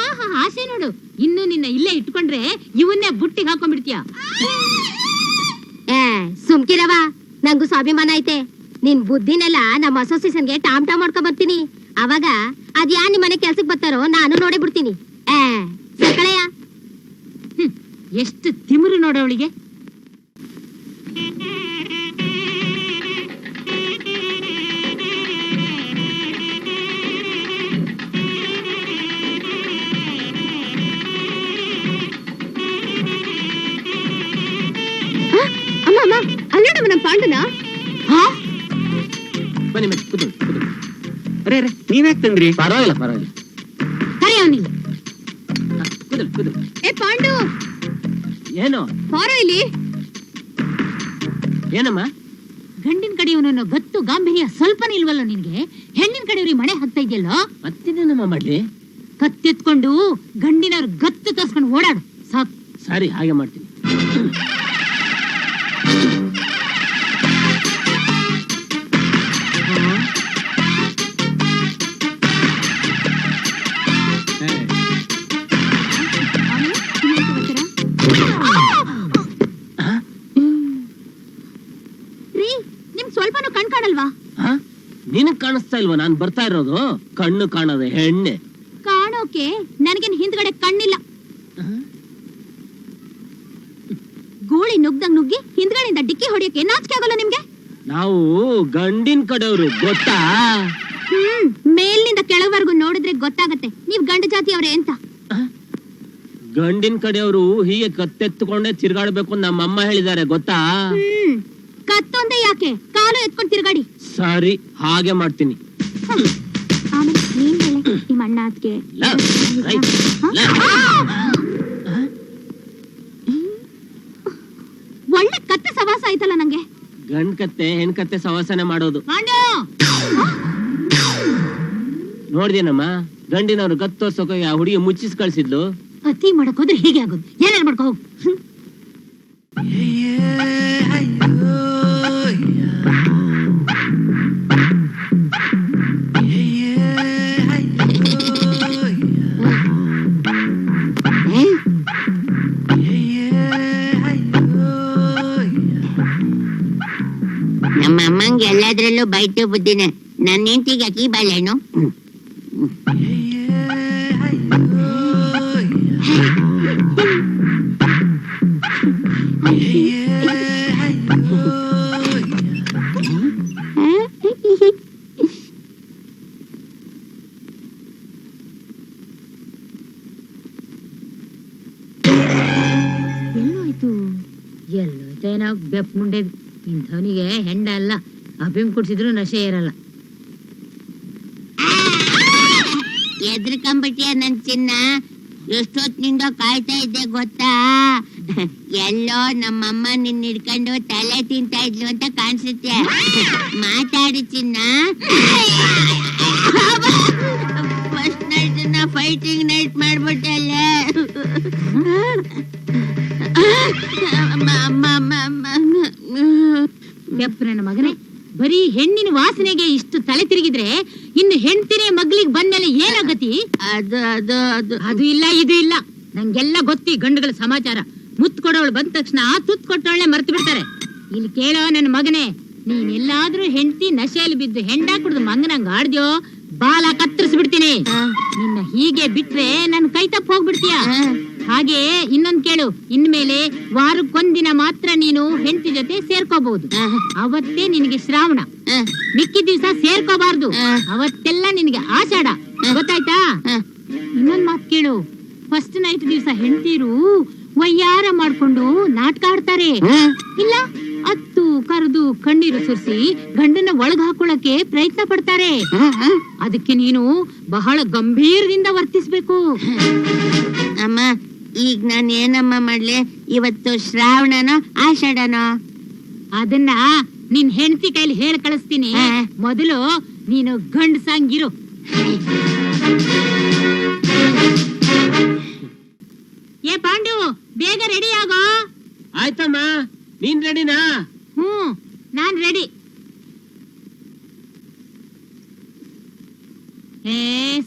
ಆಸೆ ನೋಡು, ಇನ್ನು ನಿನ್ನ ಇಲ್ಲೇ ಇಟ್ಕೊಂಡ್ರೆ ಇವನ್ನೇ ಬುಟ್ಟಿಗೆ ಹಾಕೊಂಡ್ಬಿಡ್ತೀಯ. ಸುಮ್ಕಿರವ, ನಂಗೂ ಸ್ವಾಭಿಮಾನ ಐತೆ. ನಿನ್ ಬುದ್ಧಿನೆಲ್ಲ ನಮ್ಮ ಅಸೋಸಿಯೇಷನ್ಗೆ ಟಾಮ್ ಮಾಡ್ಕೊಂಡ್ ಬರ್ತೀನಿ. ಅವಾಗ ಅದ್ ಯಾ ನಿಮ್ಮನೆ ಕೆಲ್ಸಕ್ ಬರ್ತಾರೋ ನಾನು ನೋಡೇ ಬಿಡ್ತೀನಿ. ಸಕಳೆಯ ಎಷ್ಟು ತಿಮಿರು ನೋಡವಳಿಗೆ. ಅಮ್ಮ ಅಮ್ಮ, ಅಲ್ಲೋಡಮ್ಮ ನಮ್ ಪಾಂಡುನ. ಬನ್ನಿ ಮತ್ತೆ ಕೂತ್ಕೊಳ್ಳಿ, ಕೂತ್ಕೊಳ್ಳಿ. ಅರೆ ಅರೆ, ನೀವ್ಯಾಕ್ ತಂದ್ರಿ? ಪರವಾಗಿಲ್ಲ ಪರವಾಗಿಲ್ಲ, ಕರಿ ಅವನಿಗೆ. ಕೂತ್ಕೊಳ್ಳಿ ಕೂತ್ಕೊಳ್ಳಿ. ಏ ಪಾಂಡು, ಏನು ಬಾರೋ ಇಲ್ಲಿ. ಏನಮ್ಮ? ಗಂಡಿನ ಕಡೆಯವನನ್ನು ಗತ್ತು ಗಾಂಭೀರ್ಯ ಸ್ವಲ್ಪನೇ ಇಲ್ವಲ್ಲ ನಿನ್ಗೆ? ಹೆಣ್ಣಿನ ಕಡೆಯವ್ರಿಗೆ ಮಣೆ ಹಾಕ್ತಾ ಇದೆಯಲ್ಲೋ? ಮತ್ತಿನ್ನೇನಮ್ಮ ಮಾಡ್ಲಿ? ಕತ್ತೆತ್ಕೊಂಡು ಗಂಡಿನವ್ರ ಗತ್ತು ತರ್ಸ್ಕೊಂಡು ಓಡಾಡು ಸಾಕು. ಸರಿ, ಹಾಗೆ ಮಾಡ್ತೀನಿ. ಸ್ವಲ್ಪನೂ ಕಣ್ ಕಾಣಲ್ವಾ? ನಿನಗ್ ಕಾಣಿಸ್ತಾ ಇಲ್ವಾ ನಾನ್ ಬರ್ತಾ ಇರೋದು? ಕಣ್ಣು ಕಾಣೋದು ಹೆಣ್ಣೆ. ಕಾಣೋಕೆ ನನಗೇನ್ ಹಿಂದ್ಗಡೆ ಕಣ್ಣಿಲ್ಲ. ಗೂಳಿ ನುಗ್ದಂಗ್ ನುಗ್ಗಿ ಹಿಂದ್ಗಡೆಯಿಂದ ಡಿಕ್ಕಿ ಹೊಡಿಯೋಕೆ ನಾಚಿಕೆ ಆಗೋಲ್ಲ ನಿಮ್ಗೆ? ನಾವು ಗಂಡಿನ ಕಡೆಯವರು, ಗೊತ್ತಾ? ಮೇಲಿನಿಂದ ಕೆಳವರೆಗೂ ನೋಡಿದ್ರೆ ಗೊತ್ತಾಗತ್ತೆ ನೀವ್ ಗಂಡು ಜಾತಿಯವ್ರೆ ಅಂತ. ಗಂಡಿನ ಕಡೆಯವರು ಹೀಗೆ ಕತ್ತೆತ್ತುಕೊಂಡೇ ತಿರ್ಗಾಡ್ಬೇಕು ಅಂತ ನಮ್ಮಮ್ಮ ಹೇಳಿದ್ದಾರೆ, ಗೊತ್ತಾ? ಕತ್ತೊಂದೇ ಯಾಕೆ, ಕಾಲು ಎತ್ಕೊಂಡು ತಿರ್ಗಾಡಿ. ಸರಿ, ಹಾಗೆ ಮಾಡ್ತೀನಿ. ಆಮೇಲೆ ನೀನ್ ಹೇಳಿ ನಿಮ್ಮ ಅಣ್ಣ ಅದ್ಗೆ. ಒಳ್ಳೆ ಕತ್ತೆ ಸವಾಸ ಆಯ್ತಲ್ಲ ನಂಗೆ. ಗಂಡ್ ಕತ್ತೆ ಹೆಣ್ ಕತ್ತೆ ಸವಾಸನೆ ಮಾಡೋದು ನೋಡ್ದೇನಮ್ಮ? ಗಂಡಿನವ್ರು ಗತ್ತೋರ್ಸೋಕೆ ಆ ಹುಡುಗಿ ಮುಚ್ಚಿಸ್ ಕಳ್ಸಿದ್ಲು. ಅತಿ ಮಾಡಕ್ ಹೋದ್ರೆ ಹೀಗೆ ಆಗೋದು. ಏನಾರು ಮಾಡ್ಕೋ ಹೋಗು. ನಮ್ಮ ಅಮ್ಮಂಗೆ ಎಲ್ಲದ್ರಲ್ಲೂ ಬೈಟು ಬುದ್ಧಿನೇ. ನನ್ನ ಹೆಂಡತಿಗೆ ಅಕ್ಕಿ ಬಾಳೆಹಣ್ಣು. ಎಲ್ಲೋದೇನೋ ಬೆಪ್ ಮುಂಡೆ ಇಂಥವನಿಗೆ ಹೆಂಡ ಅಲ್ಲ, ಅಭಿಮ್ ಕುಡ್ಸಿದ್ರು ನಶೆ ಇರಲ್ಲ. ಎದ್ರಕಂಬಿಟ್ಟಿಯ ನನ್ ಚಿನ್ನ, ಎಷ್ಟೊತ್ತಿನಿಂದ ಕಾಯ್ತಾ ಇದ್ದೆ ಗೊತ್ತಾ? ಎಲ್ಲೋ ನಮ್ಮಮ್ಮ ನಿನ್ನ ಹಿಡ್ಕೊಂಡು ತಲೆ ತಿಂತಾ ಇದ್ಲು ಅಂತ ಕಾಣಿಸುತ್ತೆ. ಮಾತಾಡಿ ಚಿನ್ನ. ಫಸ್ಟ್ ನೈಟ್ ಫೈಟಿಂಗ್ ನೈಟ್ ಮಾಡ್ಬಿಟ್ಟಲ್ಲ. ಬೆಪ್ಪ ನನ್ನ ಮಗನೇ, ಬರೀ ಹೆಣ್ಣಿನ ವಾಸನೆಗೆ ಇಷ್ಟು ತಲೆ ತಿರುಗಿದ್ರೆ ಇನ್ನು ಹೆಣ್ತಿನೇ ಮಗ್ಲಿಗೆ ಬಂದ್ಮೇಲೆ ಏನಾಗತಿ? ಅದು ಅದು ಅದು ಅದು ಇಲ್ಲ ಇದು ಇಲ್ಲ, ನಂಗೆಲ್ಲ ಗೊತ್ತಿ ಗಂಡುಗಳ ಸಮಾಚಾರ. ಮುತ್ ಕೊಡೋಳು ಬಂದ ತಕ್ಷಣ ತುತ್ ಕೊಟ್ಟವಳೆ ಮರ್ತು ಬಿಡ್ತಾರೆ. ಇಲ್ಲಿ ಕೇಳೋ ನನ್ನ ಮಗನೇ, ನೀನ್ ಎಲ್ಲಾದ್ರೂ ಹೆಂಡತಿ ನಶೆಯಲ್ಲಿ ಬಿದ್ದು ಹೆಂಡ ಕುಡ್ದು ಮಂಗನಂಗ ಆಡ್ದ್ಯೋ ಬಾಲ ಕತ್ತರಿಸ್ಬಿಡ್ತೀನಿ. ನಿನ್ನ ಹೀಗೆ ಬಿಟ್ರೆ ನನ್ ಕೈ ತಪ್ಪ ಹೋಗ್ಬಿಡ್ತೀಯ. ಹಾಗೆ ಇನ್ನೊಂದ್ ಕೇಳು, ಇನ್ಮೇಲೆ ವಾರಕ್ಕೊಂದಿನ ಮಾತ್ರ ನೀನು ಹೆಂಡತಿ ಜೊತೆ ಸೇರ್ಕೋಬಹುದು. ಅವತ್ತೇ ನಿನಗೆ ಶ್ರಾವಣ, ಮಿಕ್ಕಿದ ದಿವ್ಸ ಸೇರ್ಕೋಬಾರ್ದು. ಅವತ್ತೆಲ್ಲ ನಿನಗೆ ಆಷಾಢ, ಗೊತ್ತಾಯ್ತಾ? ಇನ್ನೊಂದ್ ಮಾತ್ ಕೇಳು, ಫಸ್ಟ್ ನೈಟ್ ದಿವ್ಸ ಹೆಂಡತಿರು ವಯ್ಯಾರ ಮಾಡ್ಕೊಂಡು ನಾಟಕ ಆಡ್ತಾರೆ. ಇಲ್ಲ, ಅತ್ತು ಕರೆದು ಕಣ್ಣೀರು ಸುರಿಸಿ ಗಂಡನ ಒಳಗ್ ಹಾಕೊಳಕ್ಕೆ ಪ್ರಯತ್ನ ಪಡ್ತಾರೆ. ಅದಕ್ಕೆ ನೀನು ಬಹಳ ಗಂಭೀರದಿಂದ ವರ್ತಿಸ್ಬೇಕು. ಅಮ್ಮ, ಈಗ ನಾನು ಏನಮ್ಮ ಮಾಡ್ಲಿ? ಇವತ್ತು ಶ್ರಾವಣನೋ ಆಷಾಢನೋ? ಅದನ್ನ ನಿನ್ ಹೆಂಡತಿ ಕೈಲಿ ಹೇಳಿ ಕಳಿಸ್ತೀನಿ. ಮೊದಲು ನೀನು ಗಂಡಸಂಗಿರು. ಏ ಪಾಂಡು, ಬೇಗ ರೆಡಿ ಆಗೋ. ಆಯ್ತಮ್ಮ, ನೀನ್ ರೆಡಿನಾ? ನಾನ್ ರೆಡಿ.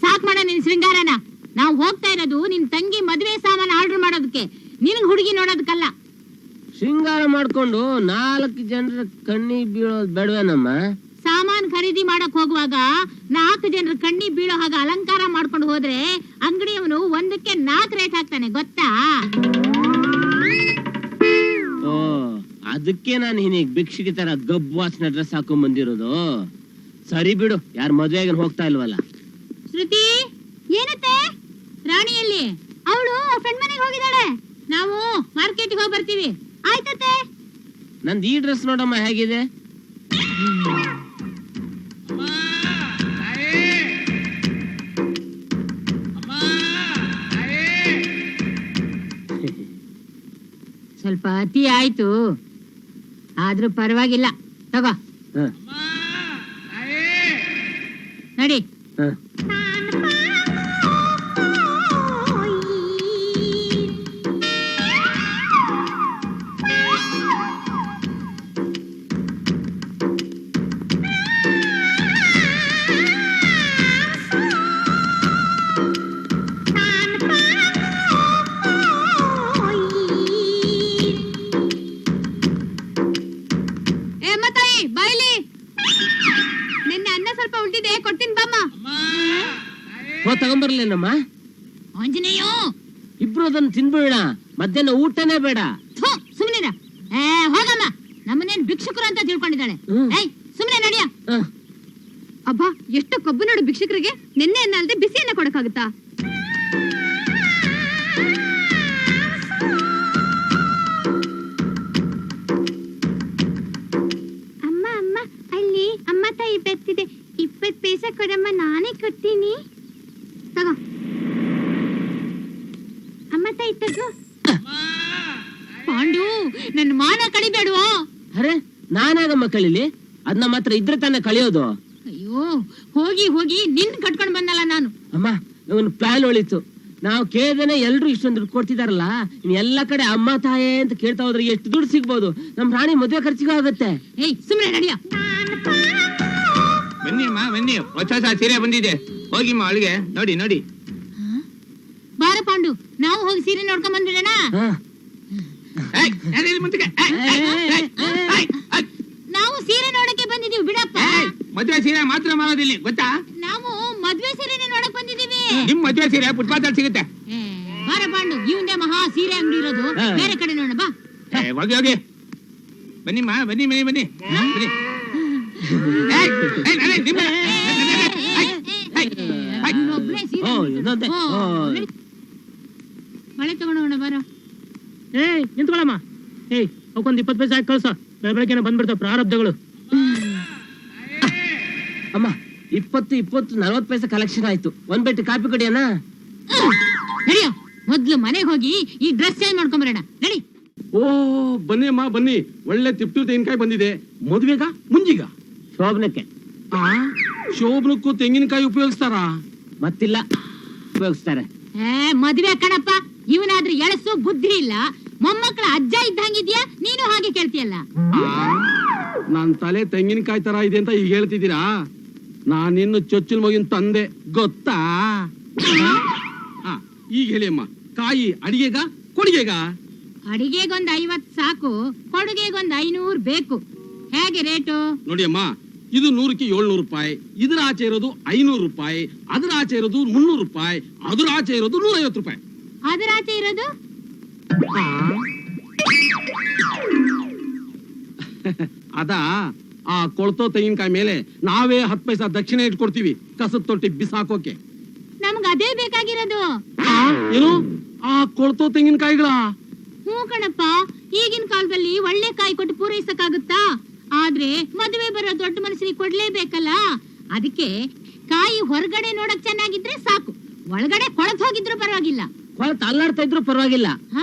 ಸಾಕ್ ಮಾಡ ನಿನ್ ಶೃಂಗಾರನ. ನಾವು ಹೋಗ್ತಾ ಇರೋದು ನಿನ್ ತಂಗಿ ಮದುವೆ ಸಾಮಾನು ಆರ್ಡರ್ ಮಾಡೋದಕ್ಕೆ, ನಿನಗ್ ಹುಡುಗಿ ನೋಡೋದಕ್ಕಲ್ಲ. ಶೃಂಗಾರ ಮಾಡ್ಕೊಂಡು 4 ಜನರ ಕಣ್ಣಿಗೆ ಬೀಳೋದ್ ಬೇಡವೇನಮ್ಮ? ಸಾಮಾನ್ ಖರೀದಿ ಮಾಡಕ್ ಹೋಗುವಾಗ 4 ಜನರ ಕಣ್ಣಿ ಬೀಳೋ ಹಾಗೆ ಅಲಂಕಾರ ಮಾಡ್ಕೊಂಡು ಹೋದ್ರೆ ಅಂಗಡಿಯವನು ಒಂದಕ್ಕೆ 4 ರೇಟ್ ಹಾಕ್ತಾನೆ, ಗೊತ್ತಾ? ಓ, ಅದಕ್ಕೆ ನಾನು ಹೀನಿಗ್ ಭಿಕ್ಷಿಗೆ ತರ ಗಬ್ಬು ವಾಸನೆ ಡ್ರೆಸ್ ಹಾಕೊಂಡ್ ಬಂದಿರೋದು. ಸರಿ ಬಿಡು, ಯಾರ ಮದ್ವೆಗೆ ಹೋಗ್ತಾ ಇಲ್ವಲ್ಲ. ಶ್ರುತಿ, ಏನತ್ತೆ? ರಾಣಿಯಲ್ಲಿ ಅವಳು ಫ್ರೆಂಡ್ ಮನೆಗೆ ಹೋಗಿದ್ದಾಳೆ. ನಾವು ಮಾರ್ಕೆಟ್ಗೆ ಹೋಗಿ ಬರ್ತೀವಿ. ಆಯ್ತತ್ತೆ. ನಂದು ಈ ಡ್ರೆಸ್ ನೋಡಮ್ಮ ಹೇಗಿದೆ. ಸ್ವಲ್ಪ ಅತಿ ಆಯ್ತು, ಆದ್ರೂ ಪರವಾಗಿಲ್ಲ, ತಗೋ ನಡಿ. ತಗೊಂಬರ್ಲೇನಮ್ಮ? ಆಂಜನೇಯೋ, ಇಬ್ರು ಅದನ್ನ ತಿನ್ಬಿಡ, ಮಧ್ಯಾಹ್ನ ಊಟನೇ ಬೇಡ. ಸುಮ್ನಿರ. ಹೋಗಮ್ಮ, ನಮ್ಮನೇನ್ ಭಿಕ್ಷುಕರು ಅಂತ ತಿಳ್ಕೊಂಡಿದ್ದಾಳೆ. ಸುಮ್ನೆ ನಡಿಯ. ಅಬ್ಬಾ, ಎಷ್ಟು ಕಬ್ಬು ನೋಡು ಭಿಕ್ಷುಕರಿಗೆ. ನಿನ್ನೆ ಅನ್ನ ಅಲ್ದೆ ಬಿಸಿಯನ್ನ ಕೊಡಕ್ಕಾಗುತ್ತಾ? ಅಮ್ಮ ಅಮ್ಮ, ಅಲ್ಲಿ ಅಮ್ಮ ತಾಯಿ ಬರ್ತಿದೆ. 20 ಪೈಸೆ ಕೊಡಮ್ಮ, ನಾನೇ ಕೊಡ್ತೀನಿ. ತಗೋ ಅಮ್ಮ ತಾಯಿ, ತಗೋ. ಪಾಂಡು, ನನ್ನ ಮಾನ ಕಳಿಬೇಡುವೋ. ಅರೆ, ನಾನಾಗಮ್ಮ ಕಳೀಲಿ? ಅದನ್ನ ಮಾತ್ರ ಇದ್ರೆ ತಾನೇ ಕಳಿಯೋದು. ಅಯ್ಯೋ, ಹೋಗಿ ಹೋಗಿ ನಿನ್ ಕಟ್ಕೊಂಡ್ ಬಂದಲ್ಲ ನಾನು. ಅಮ್ಮ, ಒಂದು ಪ್ಲಾನ್ ಒಳಿತು. ನಾವು ಕೇಳ್ದೇನೆ ಎಲ್ರು ಇಷ್ಟೊಂದು ದುಡ್ಡು ಕೊಡ್ತಿದಾರಲ್ಲ, ಇನ್ ಎಲ್ಲಾ ಕಡೆ ಅಮ್ಮ ತಾಯೇ ಅಂತ ಕೇಳ್ತಾ ಹೋದ್ರೆ ಎಷ್ಟು ದುಡ್ಡು ಸಿಗ್ಬೋದು. ನಮ್ ರಾಣಿ ಮದ್ವೆ ಖರ್ಚಿಗೂ ಆಗುತ್ತೆ. ಸುಮ್ನೆ ನಡಿಯ. ಬನ್ನಿ ಅಮ್ಮ, ಬನ್ನಿ. ಹೊಸ ಸೀರೆ ಬಂದಿದೆ, ಹೋಗಿಮ್ಮ ಅಳಿಗೆ. ನೋಡಿ ನೋಡಿ. ಬಾರ ಪಾಂಡು, ನಾವು ಹೋಗಿ ಸೀರೆ ನೋಡ್ಕೊಂಡ್ ಬಂದ್ಬಿಡೋಣ. ನಾವು ಸೀರೆ ನೋಡಕ್ಕೆ ಬಂದಿದೀವಿ ಬಿಡಪ್ಪ. ಮದ್ವೆ ಸೀರೆ ಮಾತ್ರ ಮಾಡೋದಿಲ್ಲ, ಗೊತ್ತಾ? ನಾವು ಮದ್ವೆ ಸೀರೆನೆ ನೋಡಕ್ ಬಂದಿದೀವಿ. ನಿಮ್ ಮದ್ವೆ ಸೀರೆ ಫುಟ್ಪಾತ್ ಅಲ್ಲಿ ಸಿಗುತ್ತೆ. ಬಾರ ಪಾಂಡು, ಇವಂದೇ ಮಹಾ ಸೀರೆ ಅಂಗಡಿ ಇರೋದು. ಬೇರೆ ಕಡೆ ನೋಡ ಬಾ. ಹೋಗಿ ಹೋಗಿ. ಬನ್ನಿಮ್ಮ, ಬನ್ನಿ ಬನ್ನಿ ಬನ್ನಿ ಬನ್ನಿ. ಮಳೆ ತಗೊಂಡೋಣ ಬಾರ. ನಿಂತ್ಕೊಳಮ್ಮ. ಅವಕ್ಕೊಂದು 20 ಪೈಸೆ ಹಾಕಿ ಕಳ್ಸ. ಬೆಳಗ್ಗೆ ಬಂದ್ಬಿಡ್ತಾವ ಪ್ರಾರಬ್ಧಗಳು. ಅಮ್ಮ 20 40 ಪೈಸೆ ಕಲೆಕ್ಷನ್ ಆಯ್ತು. ಒಂದ್ ಬೆಟ್ಟು ಕಾಪಿ ಕೊಡಿಯಣ್ಣ. ನಡಿಯೋ, ಮೊದ್ಲು ಮನೆಗೆ ಹೋಗಿ ಈ ಡ್ರೆಸ್ ಚೇಂಜ್ ಮಾಡ್ಕೊಂಬರೋಣ. ನಡಿ. ಓ ಬನ್ನಿ ಅಮ್ಮ ಬನ್ನಿ, ಒಳ್ಳೆ ತಿಪ್ಟು ತೆಂಗಿನಕಾಯಿ ಬಂದಿದೆ. ಮದುವೆಗ ಮುಂಜಿಗ ಶೋಭನಕ್ಕೆ ಶೋಭನಕ್ಕೂ ತೆಂಗಿನಕಾಯಿ ಉಪಯೋಗಿಸ್ತಾರ? ಮತ್ತಿಲ್ಲ, ಉಪಯೋಗಿಸ್ತಾರೆ. ಮದ್ವೆ ಕಣಪ್ಪ, ಇವನಾದ್ರೂ ಎಳಸು ಬುದ್ಧಿ ಇಲ್ಲ. ಮೊಮ್ಮಕ್ಕಳ ಅಜ್ಜ ಇದ್ದಂಗಿದ್ಯಾ, ನೀನು ಹಾಗೆ ಕೇಳ್ತೀಯಲ್ಲ. ನನ್ ತಲೆ ತೆಂಗಿನಕಾಯಿ ತರ ಇದೆ ಅಂತ ಈಗ ಹೇಳ್ತಿದ್ದೀರಾ? ನಾನಿನ್ನು ಚೊಚ್ಚಲ್ ಮಗಿನ ತಂದೆ ಗೊತ್ತಾ? ಈಗ ಹೇಳಿ ಅಮ್ಮ, ಕಾಯಿ ಅಡಿಗೆಗ ಕೊಡಿಗೆಗ? ಅಡಿಗೆಗೊಂದ್ 50 ಸಾಕು, ಕೊಡುಗೆಗೊಂದ್ 500 ಬೇಕು. ಹೇಗೆ ರೇಟು? ನೋಡಿ ಅಮ್ಮ, ಇದು 100ಕ್ಕೆ 700 ರೂಪಾಯಿ, ಇದರ ಆಚೆ ಇರೋದು 500 ರೂಪಾಯಿ, ಅದರ ಆಚೆ ಇರೋದು 300 ರೂಪಾಯಿ, ಅದರ ಆಚೆ ಇರೋದು 150 ರೂಪಾಯಿ. ಅದರ ಆಚೆ ಇರೋದು ಅದಾ ಆ ಕೊಳ್ತೋ ತೆಂಗಿನಕಾಯಿ ಮೇಲೆ ನಾವೇ 10 ಪೈಸಾ ದಕ್ಷಿಣೆ ಇಟ್ಕೊಡ್ತೀವಿ, ಕಸದ ತೊಟ್ಟಿ ಬಿಸಾಕೋಕೆ. ನಮ್ಗೆ ಅದೇ ಬೇಕಾಗಿರೋದು. ಏನು ಆ ಕೊಳ್ತೋ ತೆಂಗಿನಕಾಯಿಗಳ? ಹ್ಞೂ ಕಣಪ್ಪ, ಈಗಿನ ಕಾಲದಲ್ಲಿ ಒಳ್ಳೆ ಕಾಯಿ ಕೊಟ್ಟು ಪೂರೈಸಕ್ಕಾಗುತ್ತಾ? ಆದ್ರೆ ಮದುವೆ ಬರೋ ದೊಡ್ಡ ಮನುಷ್ಯರಿಗೆ ಕೊಡ್ಲೇಬೇಕಲ್ಲ. ಅದಕ್ಕೆ ಕಾಯಿ ಹೊರಗಡೆ ನೋಡಕ್ ಚೆನ್ನಾಗಿದ್ರೆ ಸಾಕು, ಒಳಗಡೆ ಕೊಳತ್ ಹೋಗಿದ್ರು ಪರವಾಗಿಲ್ಲ. ಕೊಳತ್ ಅಲ್ಲಾಡ್ತಾ ಇದ್ರು ಪರವಾಗಿಲ್ಲ.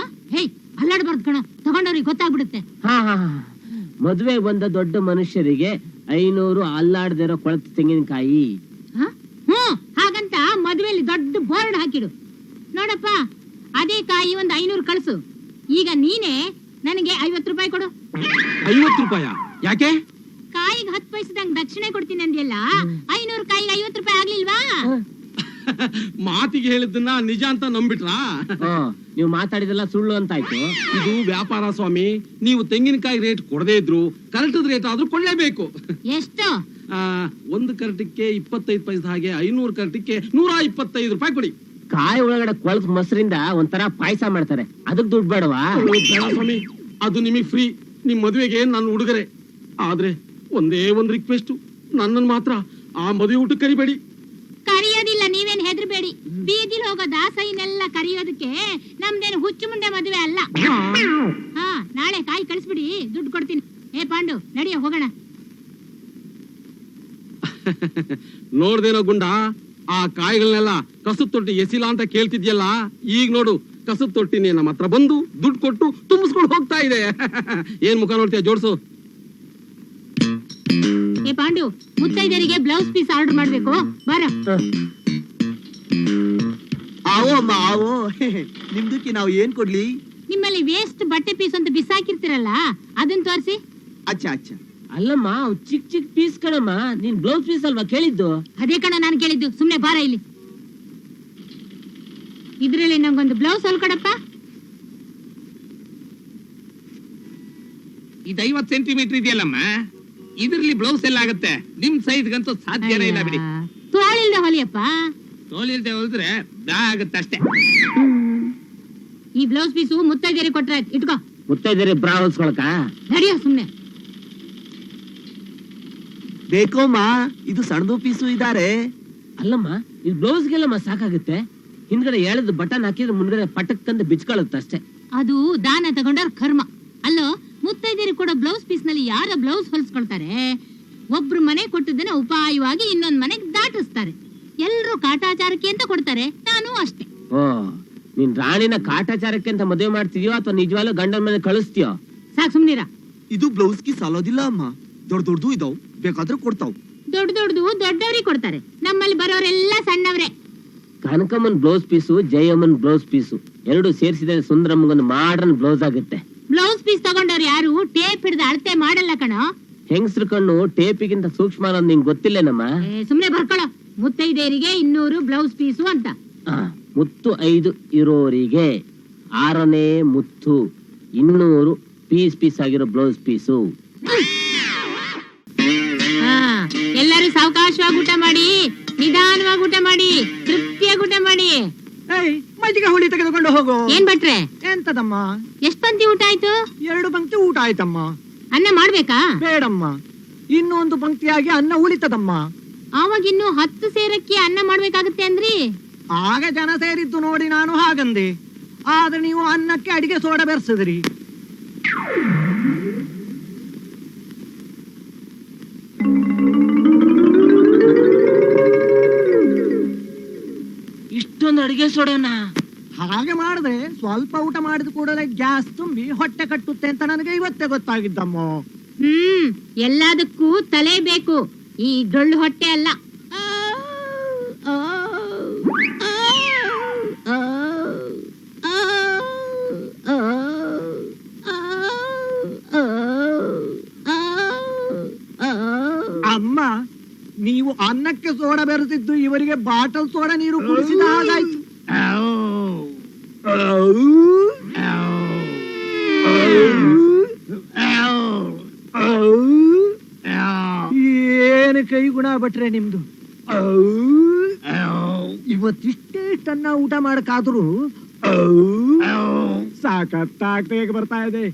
ಹೇ, ಅಲ್ಲಾಡ್ಬಾರ್ದು ಕಣ, ತಗೊಂಡವ್ರಿಗೆ ಗೊತ್ತಾಗ್ಬಿಡುತ್ತೆ. ಹಾ ಮದ್ವೆ ಬಂದ ದೊಡ್ಡ ಮನುಷ್ಯರಿಗೆ 500 ಅಲ್ಲಾಡ್ದಿರೋ ಕೊಳತ ತೆಂಗಿನಕಾಯಿ. ಹ್ಮ್, ಹಾಗಂತ ಮದುವೆಯಲ್ಲಿ ದೊಡ್ಡ ಬೋರ್ಡ್ ಹಾಕಿಡು. ನೋಡಪ್ಪ, ಅದೇ ಕಾಯಿ ಒಂದ್ 500 ಕಳ್ಸು. ಈಗ ನೀನೇ ನನಗೆ 50 ರೂಪಾಯಿ ಕೊಡು. 50 ರೂಪಾಯ? ಯಾಕೆ? ಕಾಯಿಗೆ 10 ಪೈಸದಂಗ್ ದಕ್ಷಿಣೆ ಕೊಡ್ತೀನಿ ಅಂದ್ಯಲ್ಲ, 500 ಕಾಯಿಗೆ 50 ರೂಪಾಯಿ ಆಗ್ಲಿಲ್ವಾ? ಮಾತಿಗೆ ಹೇಳಿದ್ದನ್ನ ನಿಜ ಅಂತ ನಂಬಿಟ್ರಾ? ನೀವು ಮಾತಾಡಿದೆಲ್ಲ ಸುಳ್ಳು ಅಂತ ಆಯ್ತು. ಇದು ವ್ಯಾಪಾರ ಸ್ವಾಮಿ, ನೀವು ತೆಂಗಿನಕಾಯಿ ರೇಟ್ ಕೊಡದೇ ಇದ್ರು ಕರೆಕ್ಟ್ ರೇಟ್ ಆದ್ರೂ ಕೊಡ್ಲೇಬೇಕು. ಎಷ್ಟು? ಒಂದು ಕರೆಕ್ಟಕ್ಕೆ 25 ಪೈಸೆ, ಹಾಗೆ 500 ಕರೆಕ್ಟಕ್ಕೆ 125 ರೂಪಾಯಿ ಕೊಡಿ. ಕಾಯಿ ಒಳಗಡೆ ಕೊಳತ್ ಮೊಸರಿಂದ ಒಂಥರ ಪಾಯಸ ಮಾಡ್ತಾರೆ, ಅದಕ್ ದುಡ್ಡು ಬೇಡವಾ? ಬೇಡ ಸ್ವಾಮಿ, ಅದು ನಿಮಗೆ ಫ್ರೀ, ನಿಮ್ ಮದುವೆಗೆ ನನ್ನ ಉಡುಗೊರೆ. ಆದ್ರೆ ಒಂದೇ ಒಂದು ರಿಕ್ವೆಸ್ಟ್, ನನ್ನನ್ನು ಮಾತ್ರ ಆ ಮದುವೆ ಊಟಕ್ಕೆ ಕರಿಬೇಡಿ. ಕರಿಯೋದಿಲ್ಲ, ನೀವೇನ್ ಹೆದರ್ಬೇಡಿ. ಬೀದಿಲ್ ಹೋಗೋ ದಾಸೈನೆಲ್ಲ ಕರಿಯೋದಕ್ಕೆ ನಮ್ದೇನು ಹುಚ್ಚು ಮುಂಡೆ ಮದುವೆ ಅಲ್ಲ. ನಾಳೆ ಕಾಯಿ ಕಳಿಸ್ಬಿಡಿ, ದುಡ್ಡು ಕೊಡ್ತೀನಿ. ಏ ಪಾಂಡು, ನಡಿಯ ಹೋಗೋಣ. ನೋಡ್ದೇನೋ ಗುಂಡ, ಆ ಕಾಯಿಗಳನ್ನೆಲ್ಲ ಕಸದ ತೊಟ್ಟಿ ಎಸಿಲ್ಲ ಅಂತ ಕೇಳ್ತಿದ್ಯಲ್ಲ, ಈಗ ನೋಡು ಕಸದ ತೊಟ್ಟಿನೇ ನಮ್ಮ ಹತ್ರ ಬಂದು ದುಡ್ಡು ಕೊಟ್ಟು ತುಂಬಿಸ್ಕೊಂಡು ಹೋಗ್ತಾ ಇದೆ. ಏನ್ ಮುಖ ನೋಡ್ತೀಯ, ಜೋಡ್ಸು. ಏ ಪಾಂಡು, ಮುತ್ತೈದರಿಗೆ ಬ್ಲೌಸ್ ಪೀಸ್ ಆರ್ಡರ್ ಮಾಡ್ಬೇಕು, ಬಾರ. ಆವೋ ಅಮ್ಮ ಆವೋ. ನಿಮ್ದಕ್ಕೆ ನಾವು ಏನ್ ಕೊಡ್ಲಿ? ನಿಮ್ಮಲ್ಲಿ ವೇಸ್ಟ್ ಬಟ್ಟೆ ಪೀಸ್ ಅಂತ ಬಿಸಾಕಿರ್ತೀರಲ್ಲ, ಅದನ್ನ ತೋರಿಸಿ. ಅಚ್ಚಾ. ಅಲ್ಲಮ್ಮ, ಅವ್ ಚಿಕ್ಕ ಪೀಸ್ ಕಣಮ್ಮ. ನೀನ್ ಬ್ಲೌಸ್ ಪೀಸ್ ಅಲ್ವಾ ಕೇಳಿದ್ದು? ಅದೇ ಕಣ ನಾನು ಕೇಳಿದ್ದು. ಸುಮ್ನೆ ಬಾರ ಇಲ್ಲಿ. ಇದ್ರಲ್ಲಿ ನಂಗೊಂದು ಬ್ಲೌಸ್ ಹೊಲ್ಕೊಡಪ್ಪ. ಇದು 50 ಸೆಂಟಿಮೀಟರ್ ಇದೆಯಲ್ಲಮ್ಮ, ಇದ್ರಲ್ಲಿ ಬ್ಲೌಸ್ ಎಲ್ಲ ಆಗುತ್ತೆ. ನಿಮ್ ಸೈಜ್ಗಂತೂ ಸಾಧ್ಯನೇ ಇಲ್ಲ ಬಿಡಿ. ತೋಳಿಲ್ದೆ ಹೊಲಿಯಪ್ಪ. ತೋಳಿಲ್ದೆ ಹೊಲಿದ್ರೆ ದಾ ಆಗುತ್ತೆ ಅಷ್ಟೇ. ಈ ಬ್ಲೌಸ್ ಪೀಸು ಮುತ್ತೈದೇರಿ ಕೊಟ್ರೆ ಇಟ್ಕೋ. ಮುತ್ತೈದೇರಿ ಬ್ರಾ ಹೊಲ್ಸ್ಕೊಳಕ? ನಡಿಯೋ ಸುಮ್ನೆ. ಬೇಕೋಮ್ಮ, ಇದು ಸಣ್ಣದು ಪೀಸು ಇದಾರೆ. ಅಲ್ಲಮ್ಮ, ಇದು ಬ್ಲೌಸ್ಗೆಲ್ಲಮ್ಮ ಸಾಕಾಗುತ್ತೆ. ಹಿಂದ್ಗಡೆ ಎಳೆದು ಬಟನ್ ಹಾಕಿದ್ರೆ ಮುಂದ್ಗಡೆ ಪಟಕ್ಕಂದು ಬಿಚ್ಕೊಳ್ಳುತ್ತೆ ಅಷ್ಟೇ. ಅದು ದಾನ ತಗೊಂಡವ್ರ ಕರ್ಮ. ಅಲ್ಲೋ, ಮುತ್ತೈದೇರಿ ಕೊಡೋ ಬ್ಲೌಸ್ ಪೀಸ್ ನಲ್ಲಿ ಯಾರ ಬ್ಲೌಸ್ ಹೊಲ್ಸ್ಕೊಳ್ತಾರೆ? ಒಬ್ರು ಮನೆ ಕೊಟ್ಟದನ್ನ ಉಪಾಯವಾಗಿ ಇನ್ನೊಂದ್ ಮನೆಗ್ ದಾಟಿಸ್ತಾರೆ. ಎಲ್ರು ಕಾಟಾಚಾರಕ್ಕೆ ಅಂತ ಕೊಡ್ತಾರೆ, ನಾನು ಅಷ್ಟೇ. ಓ, ನೀನ್ ರಾಣಿನ ಕಾಟಾಚಾರಕ್ಕೆ ಅಂತ ಮದುವೆ ಮಾಡ್ತಿದ್ಯೋ ಅಥವಾ ನಿಜವಾಗ್ಲೂ ಗಂಡನ ಮನೆ ಕಳಿಸ್ತೀಯೋ? ಸಾಕ್ ಸುಮ್ನಿರ. ಇದು ಬ್ಲೌಸ್ಗೆ ಸಾಲೋದಿಲ್ಲ ಅಮ್ಮ, ದೊಡ್ಡದು ಇದಾವ್, ಬೇಕಾದ್ರೆ ಕೊಡ್ತಾವ್. ದೊಡ್ಡದು ದೊಡ್ಡವ್ರಿಗೆ ಕೊಡ್ತಾರೆ, ನಮ್ಮಲ್ಲಿ ಬರೋರೆಲ್ಲ ಸಣ್ಣವ್ರೆ. ಕನಕಮ್ಮನ್ ಬ್ಲೌಸ್ ಪೀಸು, ಜಯಮ್ಮನ್ ಬ್ಲೌಸ್ ಪೀಸು ಎರಡು ಸೇರಿಸಿದ್ರೆ ಸುಂದರಮ್ಮಗೊಂದು ಮಾಡರ್ನ್ ಬ್ಲೌಸ್ ಆಗುತ್ತೆ. ಬ್ಲೌಸ್ ಪೀಸ್ ತಗೊಂಡವ್ರು ಯಾರು ಟೇಪ್ ಹಿಡಿದು ಅಳತೆ ಮಾಡಲ್ಲ ಕಣೋ. ಹೆಂಗಸ್ರ ಕಣ್ಣು ಟೇಪಿಗಿಂತ ಸೂಕ್ಷ್ಮ ಅನ್ನೋದು ನಿಂಗೆ ಗೊತ್ತಿಲ್ಲೇನಮ್ಮ? ಸುಮ್ನೆ ಬರ್ಕೊಳ್ಳೋ. ಮುತ್ತೈದೇರಿಗೆ 200 ಬ್ಲೌಸ್ ಪೀಸು ಅಂತ. ಮುತ್ತು 5 ಇರೋರಿಗೆ 6ನೇ ಮುತ್ತು 200 ಪೀಸ್ ಆಗಿರೋ ಬ್ಲೌಸ್ ಪೀಸು. ಎಲ್ಲರೂ ಸಾವಕಾಶವಾಗಿ ಊಟ ಮಾಡಿ, ನಿಧಾನವಾಗಿ ಊಟ ಮಾಡಿ, ತೃಪ್ತಿಯಾಗಿ ಊಟ ಮಾಡಿ. ಮಜ್ಜಿಗೆ ಹುಳಿ ತೆಗೆದುಕೊಂಡು ಹೋಗು. ಏನ್ ಭಟ್ರೆ? ಎಂತದಮ್ಮ? ಎಷ್ಟ್ ಪಂಕ್ತಿ ಊಟ ಆಯ್ತು? 2 ಪಂಕ್ತಿ ಊಟ ಆಯ್ತಮ್ಮ. ಅನ್ನ ಮಾಡ್ಬೇಕಾ? ಬೇಡಮ್ಮ, ಇನ್ನು ಒಂದು ಪಂಕ್ತಿಯಾಗಿ ಅನ್ನ ಉಳಿತದಮ್ಮ. ಆವಾಗ ಇನ್ನು 10 ಸೇರಕ್ಕೆ ಅನ್ನ ಮಾಡ್ಬೇಕಾಗತ್ತೆ ಅಂದ್ರಿ. ಆಗ ಜನ ಸೇರಿದ್ದು ನೋಡಿ ನಾನು ಹಾಗಂದೆ. ಆದ್ರೆ ನೀವು ಅನ್ನಕ್ಕೆ ಅಡಿಗೆ ಸೋಡಾ ಬೆರೆಸಿದ್ರಿ. ಸುಡೋಣ. ಹಾಗೆ ಮಾಡಿದ್ರೆ ಸ್ವಲ್ಪ ಊಟ ಮಾಡಿದ ಕೂಡಲೇ ಗ್ಯಾಸ್ ತುಂಬಿ ಹೊಟ್ಟೆ ಕಟ್ಟುತ್ತೆ ಅಂತ ನನಗೆ ಇವತ್ತೇ ಗೊತ್ತಾಗಿದ್ದಮ್ಮ. ಎಲ್ಲದಕ್ಕೂ ತಲೆ ಬೇಕು, ಈ ಡೊಳ್ಳು ಹೊಟ್ಟೆ ಅಲ್ಲ. ಅಮ್ಮ, ನೀವು ಅನ್ನಕ್ಕೆ ಸೋಡಾ ಬೆರೆಸಿದ್ದು ಇವರಿಗೆ ಬಾಟಲ್ ಸೋಡಾ ನೀರು ಕುಡಿಸಿದ ಹಾಗಾಯ್ತು. ಏನು ಕೈ ಗುಣ ಭಟ್ರೆ ನಿಮ್ದು. ಇವತ್ತಿಷ್ಟೇ ಅನ್ನ ಊಟ ಮಾಡಕ್ಕಾದ್ರು ಸಾಕತ್ತಾಗ್ತಾ ಹೇಗೆ ಬರ್ತಾ ಇದೆ.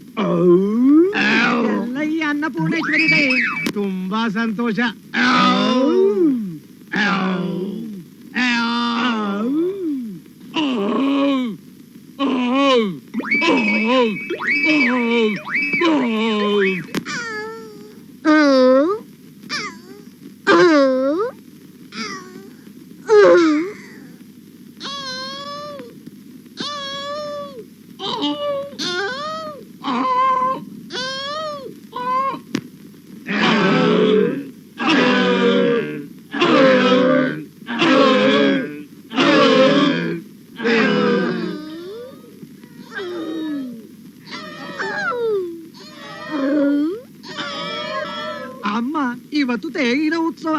ಎಲ್ಲ ಈ ಅನ್ನಪೂರ್ಣೇಶ್ವರಿದೆ. ತುಂಬಾ ಸಂತೋಷ. ಅಮ್ಮ, ಇವತ್ತು ತೇಗಿನ ಉತ್ಸವ.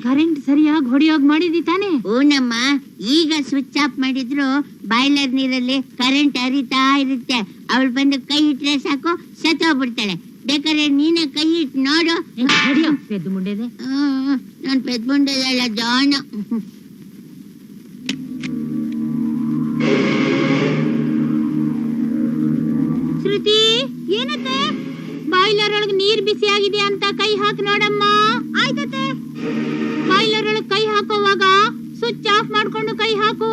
ಕರೆಂಟ್ ಸರಿಯಾಗಿ ಹೊಡಿಯೋಗ್ ಮಾಡಿದಿ ತಾನೆ? ಓನಮ್ಮ, ಈಗ ಸ್ವಿಚ್ ಆಫ್ ಮಾಡಿದ್ರು ಬಾಯ್ಲರ್ ನೀರಲ್ಲಿ ಕರೆಂಟ್ ಹರಿತಾ ಇರುತ್ತೆ. ಅವಳು ಬಂದು ಕೈ ಇಟ್ರೆ ಸಾಕು, ಸತ್ತೋಗ್ಬಿಡ್ತಾಳೆ. ಬೇಕಾದ್ರೆ ನೀನೇ ಕೈ ಇಟ್ಟು ನೋಡು. ಪೆದ್ದು ಮುಂಡೆದೆ. ನಾನು ಪೆದ್ ಮುಂಡೆಲ್ಲ ಜಾಣ. ಶ್ರುತಿ, ಏನತ್ತೆ? ಬಾಯ್ಲರ್ ಒಳಗೆ ನೀರ್ ಬಿಸಿ ಆಗಿದೆ ಅಂತ ಕೈ ಹಾಕಿ ನೋಡಮ್ಮ. ಆಯ್ತತೆ. ಬಾಯ್ಲರ್ ಒಳಗೆ ಕೈ ಹಾಕೋವಾಗ ಸ್ವಿಚ್ ಆಫ್ ಮಾಡ್ಕೊಂಡು ಕೈ ಹಾಕು,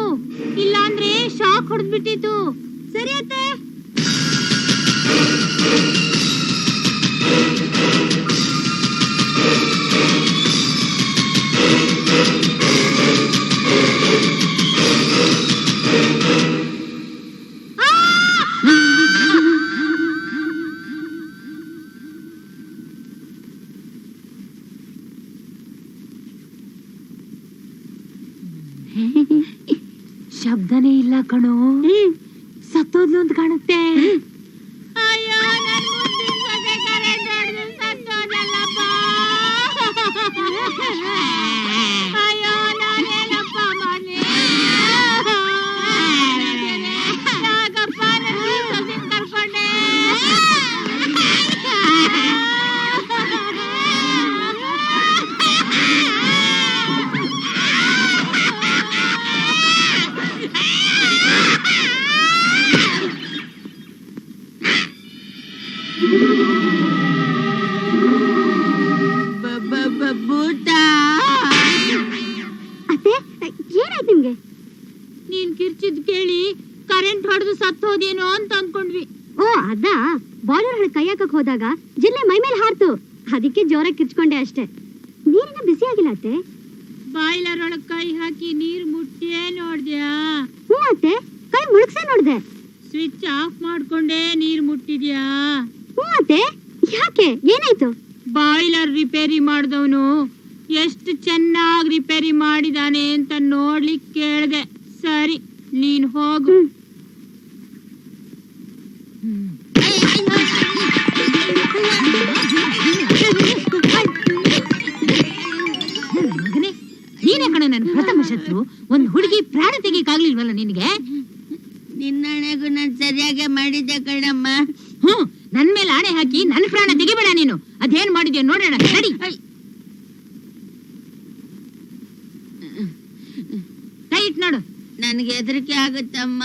ಇಲ್ಲ ಅಂದ್ರೆ ಶಾಕ್ ಹೊಡೆದ್ಬಿಟ್ಟಿತ್ತು. ಸರಿ ಅತ್ತೆ. ಶಬ್ದನೇ ಇಲ್ಲ ಕಣೋ, ಸತ್ತೋದ್ಲು ಅಂತ ಕಾಣುತ್ತೆ. ಅಯ್ಯೋ, ನನ್ ಮುಂದಿನ ಸೊಸೆ ಕರೆಂಟ್ ಹೊಡೆದು ಸತ್ತೋದಲ್ಲಪ್ಪ. ಅಯ್ಯೋ, ನಾನೇನಪ್ಪ ಮಾಡ್ಲಿ? ಯಾಕಪ್ಪ ನನ್ನ ಸೊಸೆನ್ ಕರ್ಕೊಂಡೆ? ಭೂತ. ಅತ್ತೆ, ಏನಾಯ್ತು ನಿಮ್ಗೆ? ನೀನ್ ಕಿರ್ಚಿದ್ ಕೇಳಿ ಕರೆಂಟ್ ಹೊಡೆದು ಸತ್ತೋದೇನೋ ಅಂತ ಅನ್ಕೊಂಡ್ವಿ. ಓ, ಅದಾ? ಬಾಯ್ಲರ್ ಒಳಗೆ ಕೈ ಹಾಕಕ್ ಹೋದಾಗ ಜಿಲ್ಲೆ ಮೈ ಮೇಲೆ ಹಾರ್ತು, ಅದಕ್ಕೆ ಜೋರಾಗಿ ಕಿರ್ಚ್ಕೊಂಡೆ ಅಷ್ಟೇ. ನೀರಿನ ಬಿಸಿ ಆಗಿಲ್ಲ ಅತ್ತೆ. ಬಾಯ್ಲರ್ ಒಳಗ್ ಕೈ ಹಾಕಿ ನೀರ್ ಮುಟ್ಟಿಯೇ ನೋಡ್ದ್ಯಾ? ಹ್ಞೂ ಅತ್ತೆ, ಕೈ ಮುಳುಗ್ಸೇ ನೋಡ್ದೆ. ಸ್ವಿಚ್ ಆಫ್ ಮಾಡ್ಕೊಂಡೇ ನೀರ್ ಮುಟ್ಟಿದ್ಯಾ? ಹ್ಞೂ ಅತ್ತೆ. ಯಾಕೆ? ಅಂತ ನೋಡ್ಲಿಕ್ಕೆ ಕೇಳ್ದೆ. ಸರಿ, ನೀನ್ ಹೋಗು. ಮಗನೇ, ನೀನೇ ಕಣ ನನ್ನ ಪ್ರಥಮ ಶತ್ರು. ಒಂದ್ ಹುಡುಗಿ ಪ್ರಾಣ ತೆಗಿಯಕ್ಕಾಗ್ಲಿಲ್ವಲ್ಲ ನಿನ್ಗೆ? ನಿನ್ನಣೆಗೂ ನಾನ್ ಸರಿಯಾಗಿ ಮಾಡಿದ್ದೆ ಕಣಮ್ಮ. ನನ್ ಮೇಲೆ ಆಣೆ ಹಾಕಿ ನನ್ ಪ್ರಾಣ ತೆಗಿಬೇಡ ನೀನು. ಅದೇನ್ ಮಾಡಿದ್ಯೋ ನೋಡೋಣ. ನಡಿ. ಕೈ ಇಟ್ ನೋಡು. ನನ್ಗೆ ಹೆದರಿಕೆ ಆಗುತ್ತಮ್ಮ.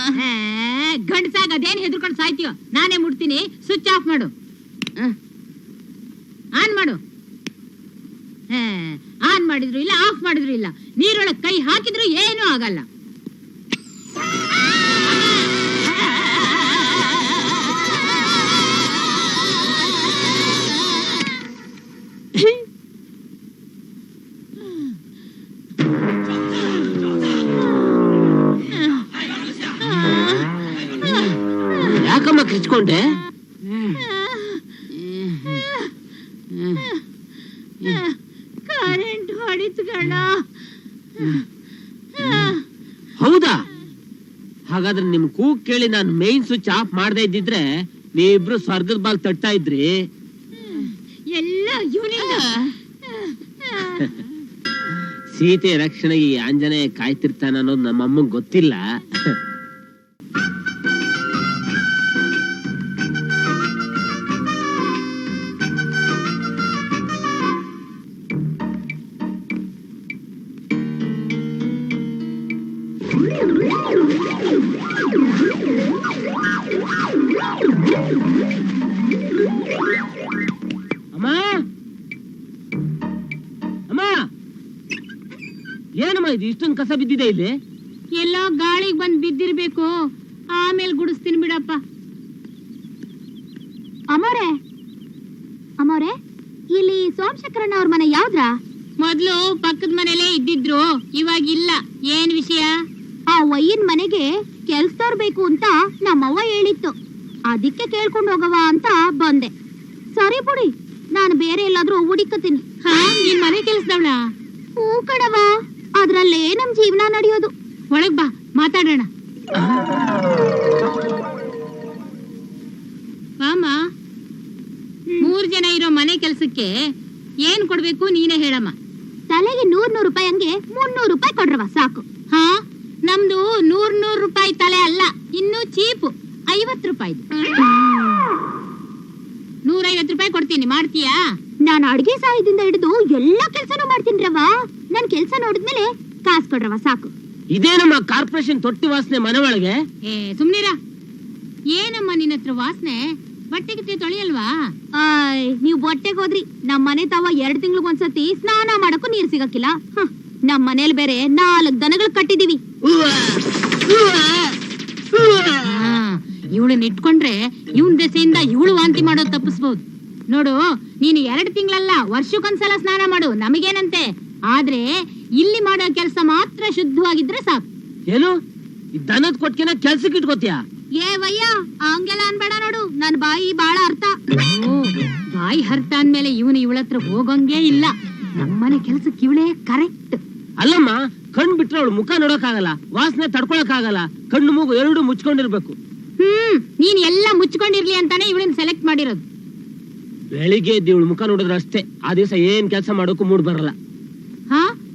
ಗಂಡಸಾಗ ಅದೇನ್ ಹೆದರ್ಕೊಂಡು ಸಾಯ್ತೀಯೋ? ನಾನೇ ಮುಟ್ತೀನಿ. ಸ್ವಿಚ್ ಆಫ್ ಮಾಡು. ಆನ್ ಮಾಡು. ಆನ್ ಮಾಡಿದ್ರು ಇಲ್ಲ, ಆಫ್ ಮಾಡಿದ್ರು ಇಲ್ಲ. ನೀರೊಳಗ್ ಕೈ ಹಾಕಿದ್ರು ಏನೂ ಆಗಲ್ಲ. ಯಾಕಮ್ಮ ಕಿಚ್ಕೊಂಡೆ? ಕರೆಂಟ್ ಹೊಡಿತು ಗಣ. ಹೌದಾ? ಹಾಗಾದ್ರೆ ನಿಮ್ ಕೂಗ್ ಕೇಳಿ ನಾನು ಮೇನ್ ಸ್ವಿಚ್ ಆಫ್ ಮಾಡದೇ ಇದ್ದಿದ್ರೆ ನೀವಿಬ್ರು ಸ್ವರ್ಗದ ಬಾಲ್ ತಟ್ತಾ ಇದ್ರಿ. ಎಲ್ಲ ಇವನಿಂದ. ಸೀತೆ ರಕ್ಷಣೆಗೆ ಈ ಆಂಜನೇಯ ಕಾಯ್ತಿರ್ತಾನ ಅನ್ನೋದು ನಮ್ಮಮ್ಮಂಗ್ ಗೊತ್ತಿಲ್ಲ. ಅಮ್ಮ, ಅಮ್ಮ, ಏನಮ್ಮ ಇದು ಇಷ್ಟೊಂದು ಕಸ ಬಿದ್ದಿದೆ ಇಲ್ಲಿ? ಎಲ್ಲೋ ಗಾಳಿಗೆ ಬಂದ್ ಬಿದ್ದಿರ್ಬೇಕು. ಆಮೇಲೆ ಗುಡಿಸ್ತೀನಿ ಬಿಡಪ್ಪ. ಅಮ್ಮೋರೆ, ಅಮ್ಮೋರೆ, ಇಲ್ಲಿ ಸೋಮಶೇಖರಣ್ಣ ಅವ್ರ ಮನೆ ಯಾವ್ದ್ರ? ಮೊದ್ಲು ಪಕ್ಕದ ಮನೇಲೇ ಇದ್ದಿದ್ರು, ಇವಾಗ ಇಲ್ಲ. ಏನ್ ವಿಷಯ? ಆ ವಯ್ಯನ್ ಮನೆಗೆ ಕೆಲ್ಸದವ್ರು ಬೇಕು ಅಂತ ನಮ್ಮವ್ವ ಹೇಳಿತ್ತು. ಅದಕ್ಕೆ ಕೇಳ್ಕೊಂಡು ಹೋಗವ ಅಂತ ಬಂದೆ. ಸರಿ ಬಿಡಿ, ನಾನು ಬೇರೆ ಎಲ್ಲಾದ್ರೂ ಹುಡುಕತೀನಿ. ನಿನ್ ಮನೆ ಕೆಲ್ಸದವಳ? ಹೂ ಕಣವ, ಅದ್ರಲ್ಲೇ ನಮ್ ಜೀವನ ನಡೆಯೋದು. ಒಳಗ್ ಬಾ, ಮಾತಾಡೋಣ. ಮಾಮ, 3 ಜನ ಇರೋ ಮನೆ ಕೆಲ್ಸಕ್ಕೆ ಏನ್ ಕೊಡ್ಬೇಕು ನೀನೇ ಹೇಳಮ್ಮ. ತಲೆಗೆ 100 ರೂಪಾಯಿ ಹಂಗೆ 300 ರೂಪಾಯಿ ಕೊಡ್ರವ ಸಾಕು. ನಮ್ದು 100 ರೂಪಾಯಿ ತಲೆ ಅಲ್ಲ, ಇನ್ನು ಚೀಪು 50 ರೂಪಾಯಿ. 150 ರೂಪಾಯಿ ಕೊಡ್ತೀನಿ, ಮಾಡ್ತೀಯಾ? ನಾನು ಅಡ್ಗೆ ಸಹಾಯದಿಂದ ಹಿಡಿದು ಎಲ್ಲಾ ಕೆಲ್ಸನೂ ಮಾಡ್ತೀನಿ ರವ. ನನ್ ಕೆಲ್ಸ ನೋಡಿದ್ಮೇಲೆ ಕಾಸು ಕೊಡ್ರವ ಸಾಕು. ಇದೇನಮ್ಮ ಕಾರ್ಪೊರೇಷನ್ ತೊಟ್ಟಿ ವಾಸನೆ ಮನೆ ಒಳಗೆ? ಸುಮ್ನಿರ. ಏನಮ್ಮ ನಿನ್ನ ಹತ್ರ ವಾಸನೆ? ಬಟ್ಟೆಗೆ ತೊಳೆಯಲ್ವಾ? ನೀವ್ ಬಟ್ಟೆಗೆ ಹೋದ್ರಿ, ನಮ್ ಮನೆ ತಾವ 2 ತಿಂಗ್ಳಿಗೊಂದ್ಸತಿ ಸ್ನಾನ ಮಾಡಕ್ಕೂ ನೀರ್ ಸಿಗಕ್ಕಿಲ್ಲ. ನಮ್ ಮನೇಲಿ ಬೇರೆ 4 ದನಗಳು ಕಟ್ಟಿದೀವಿ. ಇವಳನ್ನ ಇಟ್ಕೊಂಡ್ರೆ ಇವನ್ ದೆಸೆಯಿಂದ ಇವಳು ವಾಂತಿ ಮಾಡೋದು ತಪ್ಪಿಸ್ಬಹುದು. ನೋಡು, ನೀನು 2 ತಿಂಗಳಲ್ಲ, ವರ್ಷಕ್ಕೊಂದ್ಸಲ ಸ್ನಾನ ಮಾಡು, ನಮಗೇನಂತೆ. ಆದ್ರೆ ಇಲ್ಲಿ ಮಾಡೋ ಕೆಲಸ ಮಾತ್ರ ಶುದ್ಧವಾಗಿದ್ರೆ ಸಾಕು. ಏನು ದನದ ಕೊಟ್ಕೆನ ಕೆಲ್ಸಕ್ಕೆ ಇಟ್ಕೋತೀಯಾ? ಏ ವಯ್ಯ, ಹಂಗೆಲ್ಲ ಅನ್ಬೇಡ ನೋಡು, ನನ್ ಬಾಯಿ ಬಾಳ ಅರ್ಥ. ಬಾಯಿ ಹರ್ತ ಅಂದ್ಮೇಲೆ ಇವನು ಇವಳತ್ರ ಹೋಗಂಗೇ ಇಲ್ಲ. ನಮ್ಮನೆ ಕೆಲ್ಸಕ್ಕೆ ಇವಳೇ ಕರೆಕ್ಟ್. ಅಲ್ಲಮ್ಮ, ಕಣ್ ಬಿಟ್ರೆ ಅವಳು ಮುಖ ನೋಡಕ್ ಆಗಲ್ಲ, ವಾಸನೆ ತಡ್ಕೊಳಕ್ ಆಗಲ್ಲ. ಕಣ್ಣು ಮೂಗು 2 ಮುಚ್ಕೊಂಡಿರ್ಬೇಕು. ನೀನ್ ಎಲ್ಲ ಮುಚ್ಕೊಂಡಿರ್ಲಿ ಅಂತಾನೆ ಇವಳನ್ನ ಸೆಲೆಕ್ಟ್ ಮಾಡಿರೋದು. ಬೆಳಿಗ್ಗೆ ಎದ್ದು ಇವಳು ಮುಖ ನೋಡಿದ್ರೆ ಅಷ್ಟೇ, ಆ ದಿವಸ ಏನ್ ಕೆಲಸ ಮಾಡೋಕು ಮೂಡ್ ಬರಲ್ಲ.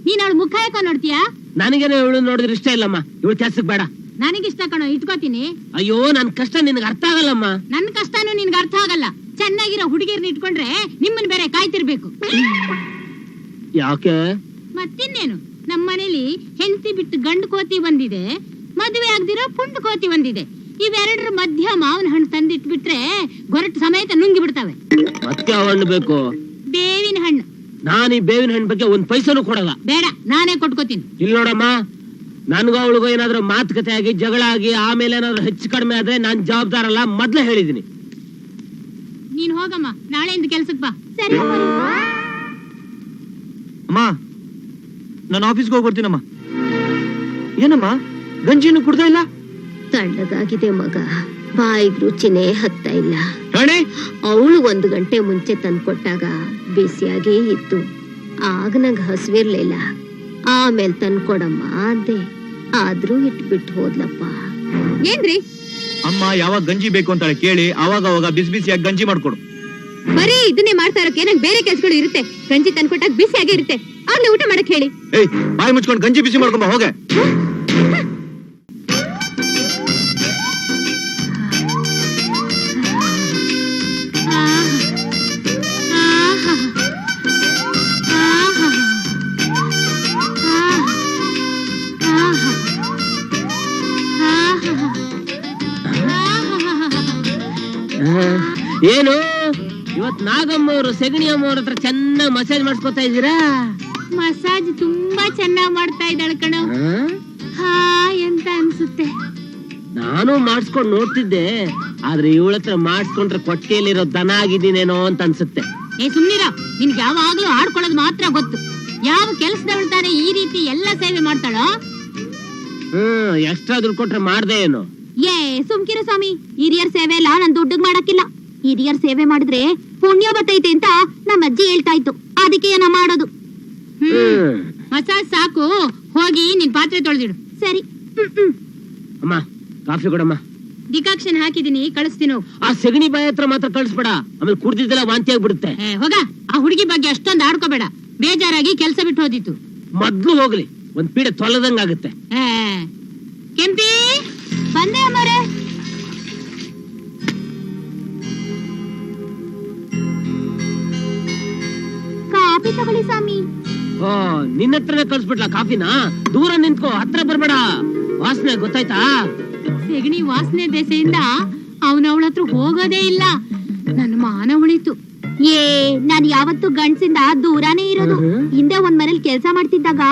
ನೀನ್ ಅವಳ ಮುಖ ಯಾಕ ನೋಡ್ತೀಯಾ? ನನಗೇನೋ ಇವಳು ನೋಡಿದ್ರೆ ಇಷ್ಟ ಇಲ್ಲಮ್ಮ, ಇವಳು ಕೆಲ್ಸಕ್ ಬೇಡ. ನನಗಿಷ್ಟ ಕಣೋ, ಇಟ್ಕೋತೀನಿ. ಅಯ್ಯೋ, ನನ್ ಕಷ್ಟ ನಿನ್ಗೆ ಅರ್ಥ ಆಗಲ್ಲಮ್ಮ. ನನ್ ಕಷ್ಟನೂ ನಿನ್ಗೆ ಅರ್ಥ ಆಗಲ್ಲ. ಚೆನ್ನಾಗಿರೋ ಹುಡುಗಿರ್ನ ಇಟ್ಕೊಂಡ್ರೆ ನಿಮ್ಮನ್ ಬೇರೆ ಕಾಯ್ತಿರ್ಬೇಕು. ಯಾಕೆ? ಮತ್ತಿನ್ನೇನು, ನಮ್ಮನೇಲಿ ಹೆಂಡತಿ ಬಿಟ್ಟು ಗಂಡು ಕೋತಿ ಬಂದಿದೆ, ಮದುವೆ ಆಗ್ದಿರೋ ಪುಂಡು ಕೋತಿ ಬಂದಿದೆ. ಇವೆರಡರ ಮಧ್ಯ ಮಾವಿನ ಹಣ್ಣು ತಂದಿಟ್ಬಿಟ್ರೆ ಗೊರಟು ಸಮೇತ ನುಂಗಿ ಬಿಡ್ತಾವೆ. ಮತ್ತೆ ಹಣ್ಣು ಬೇಕು? ಬೇವಿನ ಹಣ್ಣು. ನಾನು ಈ ಬೇವಿನ ಹಣ್ಣು ಬಗ್ಗೆ 1 ಪೈಸೆನೂ ಕೊಡಲ್ಲ. ಬೇಡ, ನಾನೇ ಕೊಟ್ಕೋತೀನಿ. ಇಲ್ಲಿ ನೋಡಮ್ಮ, ನನ್ಗೂ ಅವಳಿಗೂ ಏನಾದ್ರೂ ಮಾತುಕತೆ ಆಗಿ ಜಗಳ ಆಗಿ ಆಮೇಲೆ ಏನಾದ್ರೂ ಹೆಚ್ಚು ಕಡಿಮೆ ಆದ್ರೆ ನಾನ್ ಜವಾಬ್ದಾರಲ್ಲ, ಮೊದ್ಲೇ ಹೇಳಿದೀನಿ. ನೀನ್ ಹೋಗಮ್ಮ, ನಾಳೆಯಿಂದ ಕೆಲ್ಸಕ್ ಬಾ. ಸರಿ ಅಮ್ಮ, ನಾನು ಆಫೀಸ್ಗೆ ಹೋಗಿ ಬರ್ತೀನಮ್ಮ. ಏನಮ್ಮ, ಗಂಜಿನೂ ಕುಡ್ತಾ ಇಲ್ಲ? ತಣ್ಣಗಾಗಿದೆ ಮಗ, ಬಾಯಿಗೆ ರುಚಿನೇ ಹತ್ತಾ ಇಲ್ಲ. ರಾಣಿ, ಅವಳು 1 ಗಂಟೆ ಮುಂಚೆ ತಂದ್ಕೊಟ್ಟಾಗ ಬಿಸಿಯಾಗೇ ಇತ್ತು. ಆಗ ನಂಗೆ ಹಸಿವಿರ್ಲಿಲ್ಲ. ಆಮೇಲೆ ತಂದ್ಕೊಡಮ್ಮ ಅಂದೆ, ಆದ್ರೂ ಇಟ್ಬಿಟ್ಟು ಹೋದ್ಲಪ್ಪ. ಏನ್ರಿ ಅಮ್ಮ ಯಾವಾಗ ಗಂಜಿ ಬೇಕು ಅಂತಾಳೆ ಕೇಳಿ, ಅವಾಗ ಅವಾಗ ಬಿಸಿ ಬಿಸಿಯಾಗಿ ಗಂಜಿ ಮಾಡ್ಕೊಡು. ಬರೀ ಇದನ್ನೇ ಮಾಡ್ತಾ ಇರೋಕೆ ನಂಗೆ ಬೇರೆ ಕೆಲ್ಸಗಳು ಇರುತ್ತೆ. ಗಂಜಿ ತಂದ್ಕೊಟ್ಟಾಗ ಬಿಸಿಯಾಗಿ ಇರುತ್ತೆ, ಆಗ್ಲೇ ಊಟ ಮಾಡಕ್ ಹೇಳಿ. ಏಯ್, ಬಾಯಿ ಮುಚ್ಕೊಂಡು ಗಂಜಿ ಬಿಸಿ ಮಾಡ್ಕೊಂಬ ಹೋಗೆ. ಏನು ಇವತ್ ನಾಗಮ್ಮ ಅವರು ಸೆಗಣಿ ಅಮ್ಮ ಅವ್ರ ಹತ್ರ ಚೆನ್ನಾಗಿ ಮಸಾಜ್ ಮಾಡಿಸ್ಕೊತಾ ಇದ್ದೀರಾ? ಮಸಾಜ್ ತುಂಬಾ ಚೆನ್ನಾಗ್ ಮಾಡ್ತಾ ಇದ್ದಾಳೆ ಕಣ. ಹಾ ಎಂತ ಅನ್ಸುತ್ತೆ. ನಾನು ಮಾಡಿಸ್ಕೊಂಡ್ ನೋಡ್ತಿದ್ದೆ, ಆದ್ರೆ ಇವಳ ಹತ್ರ ಮಾಡಿಸ್ಕೊಂಡ್ರೆ ಕೊಟ್ಟಿಗೆಯಲ್ಲಿರೋ ದನ ಆಗಿದ್ದೀನೇನೋ ಅಂತ ಅನ್ಸುತ್ತೆ. ಏ ಸುಮ್ನಿರ, ನಿನ್ಗೆ ಯಾವಾಗ್ಲೂ ಆಡ್ಕೊಳ್ಳೋದು ಮಾತ್ರ ಗೊತ್ತು. ಯಾವ ಕೆಲ್ಸದವಳು ತಾನೆ ಈ ರೀತಿ ಎಲ್ಲ ಸೇವೆ ಮಾಡ್ತಾಳೋ? ಎಕ್ಸ್ಟ್ರಾ ದುಡ್ಡು ಕೊಟ್ರೆ ಮಾಡ್ದೆ ಏನು? ಏ ಸುಮ್ಕಿರು ಸ್ವಾಮಿ, ಹಿರಿಯರ್ ಸೇವೆ ಎಲ್ಲ ನನ್ ದುಡ್ಡಿಗೆ ಮಾಡಕ್ಕಿಲ್ಲ. ಹಿರಿಯರ್ ಸೇವೆ ಮಾಡಿದ್ರೆ ಪುಣ್ಯ ಬರ್ತೈತೆ ಅಂತ ನಮ್ಮ ಅಜ್ಜಿ ಹೇಳ್ತಾ ಇತ್ತು, ಅದಕ್ಕೆ ನಾ ಮಾಡೋದು. ಮಸಾಜ್ ಸಾಕು, ಹೋಗಿ ನಿನ್ ಪಾತ್ರೆ ತೊಳೆದಿಡು. ಸರಿ. ಅಮ್ಮ ಕಾಫಿ ಕೊಡಮ್ಮ. ಡಿಕಾಕ್ಷನ್ ಹಾಕಿದೀನಿ, ಕಳಿಸ್ತೀನಿ. ಆ ಸೆಗಣಿ ಬಾಯಿ ಹತ್ರ ಮಾತ್ರ ಕಳಿಸ್ಬೇಡ, ಆಮೇಲೆ ಕುಡ್ದಿದ್ದೆಲ್ಲ ವಾಂತಿ ಆಗ್ಬಿಡುತ್ತೆ. ಹೋಗ, ಆ ಹುಡುಗಿ ಬಗ್ಗೆ ಅಷ್ಟೊಂದು ಆಡ್ಕೋಬೇಡ. ಬೇಜಾರಾಗಿ ಕೆಲ್ಸ ಬಿಟ್ಟು ಹೋದಿತ್ತು. ಮೊದ್ಲು ಹೋಗ್ಲಿ, ಒಂದ್ ಪೀಡೆ ತೊಲದಂಗಾಗುತ್ತೆ. ಕೆಂಪಿ ಬಂದೆ ಅಮ್ಮರೇ. ಕಾಫಿ ತಗೊಳ್ಳಿ ಸ್ವಾಮಿ. ಓ, ನಿನ್ನ ಹತ್ರನೇ ಕಳ್ಸ್ಬಿಡ್ಲಾ ಕಾಫಿನ? ದೂರ ನಿಂತ್ಕೋ, ಹತ್ರ ಬರ್ಬೇಡ. ವಾಸನೆ ಗೊತ್ತಾಯ್ತಾ? ಸೆಗಣಿ ವಾಸನೆ ದೆಸೆಯಿಂದ ಅವನವಳ ಹತ್ರ ಹೋಗೋದೇ ಇಲ್ಲ. ನನ್ನ ಮಾನ ಉಳಿತು. ಏ ನಾನ್ ಯಾವತ್ತು ಗಂಡ್ಸಿಂದ ದೂರಾನೇ ಇರೋದು. ಹಿಂದೆ ಒಂದ್ ಮನೇಲಿ ಕೆಲ್ಸ ಮಾಡ್ತಿದ್ದಾಗ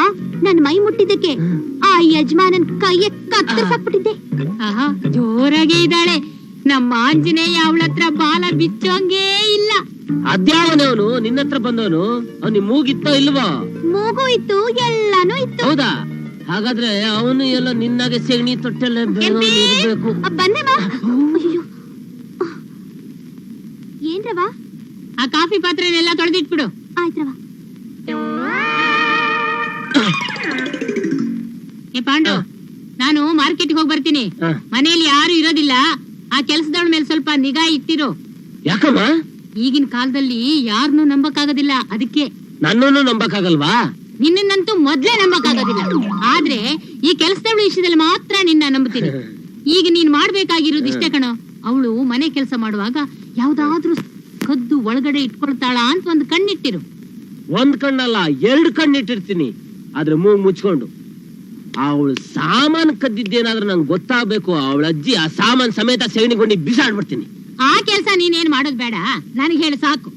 ನನ್ ಮೈ ಮುಟ್ಟಿದ್ದಕ್ಕೆ ಆ ಯಜಮಾನನ್ ಕೈಯ ಕತ್ತರಿಸಾಕ್ಬಿಟ್ಟಿದ್ದೆ. ಆಹಾ, ಜೋರಾಗೆ ಇದ್ದಾಳೆ. ನಮ್ಮ ಆಂಜನೇಯ ಅವಳ ಹತ್ರ ಬಾಲ ಬಿಚ್ಚೋಂಗೇ ಇಲ್ಲ. ಅದ್ಯಾವನವನು ನಿನ್ನ ಹತ್ರ ಬಂದವನು? ಅವ್ನಿ ಮೂಗಿತ್ತೋ ಇಲ್ವೋ? ಮೂಗು ಇತ್ತು, ಎಲ್ಲಾನು ಇತ್ತು. ಹೌದಾ? ಹಾಗಾದ್ರೆ ಅವನು ಎಲ್ಲ ನಿನ್ನಾಗೆ ಸೆಗಣಿ ತೊಟ್ಟೆಲ್ಲ ಇರ್ಬೇಕು. ಬಂದೆಮ್ಮ. ಅಯ್ಯೋ, ಏನ್ರವ? ಆ ಕಾಫಿ ಪಾತ್ರೆನೆಲ್ಲ ತೊಳೆದಿಟ್ಬಿಡು. ಆಯ್ತ್ರವ. ಏ ಪಾಂಡು, ನಾನು ಮಾರ್ಕೆಟ್ಗೆ ಹೋಗಿ ಬರ್ತೀನಿ. ಮನೆಯಲ್ಲಿ ಯಾರು ಇರೋದಿಲ್ಲ. ಆ ಕೆಲ್ಸದವಳ ಮೇಲೆ ಸ್ವಲ್ಪ ನಿಗಾ ಇಟ್ಟಿರು. ಯಾಕಮ್ಮ? ಈಗಿನ ಕಾಲದಲ್ಲಿ ಯಾರನ್ನೂ ನಂಬಕ್ಕಾಗೋದಿಲ್ಲ, ಅದಕ್ಕೆ. ನನ್ನನ್ನು ನಂಬಕ್ಕಾಗಲ್ವಾ? ನಿನ್ನಂತೂ ಮೊದ್ಲೇ ನಂಬಕ್ಕಾಗೋದಿಲ್ಲ. ಆದ್ರೆ ಈ ಕೆಲ್ಸದವಳ ವಿಷಯದಲ್ಲಿ ಮಾತ್ರ ನಿನ್ನ ನಂಬುತ್ತೀನಿ. ಈಗ ನೀನ್ ಮಾಡ್ಬೇಕಾಗಿರೋದು ಇಷ್ಟೇ ಕಣೋ. ಅವಳು ಮನೆ ಕೆಲಸ ಮಾಡುವಾಗ ಯಾವ್ದಾದ್ರೂ ಕದ್ದು ಒಳಗಡೆ ಇಟ್ಕೊಳ್ತಾಳ ಅಂತ ಒಂದ್ ಕಣ್ಣಿಟ್ಟಿರು. ಒಂದ್ ಕಣ್ಣಲ್ಲ, 2 ಕಣ್ಣಿಟ್ಟಿರ್ತೀನಿ, ಆದ್ರೆ ಮೂಗ್ ಮುಚ್ಕೊಂಡು. ಅವಳು ಸಾಮಾನ್ ಕದ್ದಿದ್ದೇನಾದ್ರೂ ನಂಗೆ ಗೊತ್ತಾಗ್ಬೇಕು. ಅವಳ ಅಜ್ಜಿ ಆ ಸಾಮಾನ್ ಸಮೇತ ಸೆಗಣಿಗೊಂಡಿ ಬಿಸಾಡ್ಬಿಡ್ತೀನಿ. ಆ ಕೆಲ್ಸ ನೀನೇನ್ ಮಾಡೋದ್ ಬೇಡ, ನನಗೆ ಹೇಳಿ ಸಾಕು.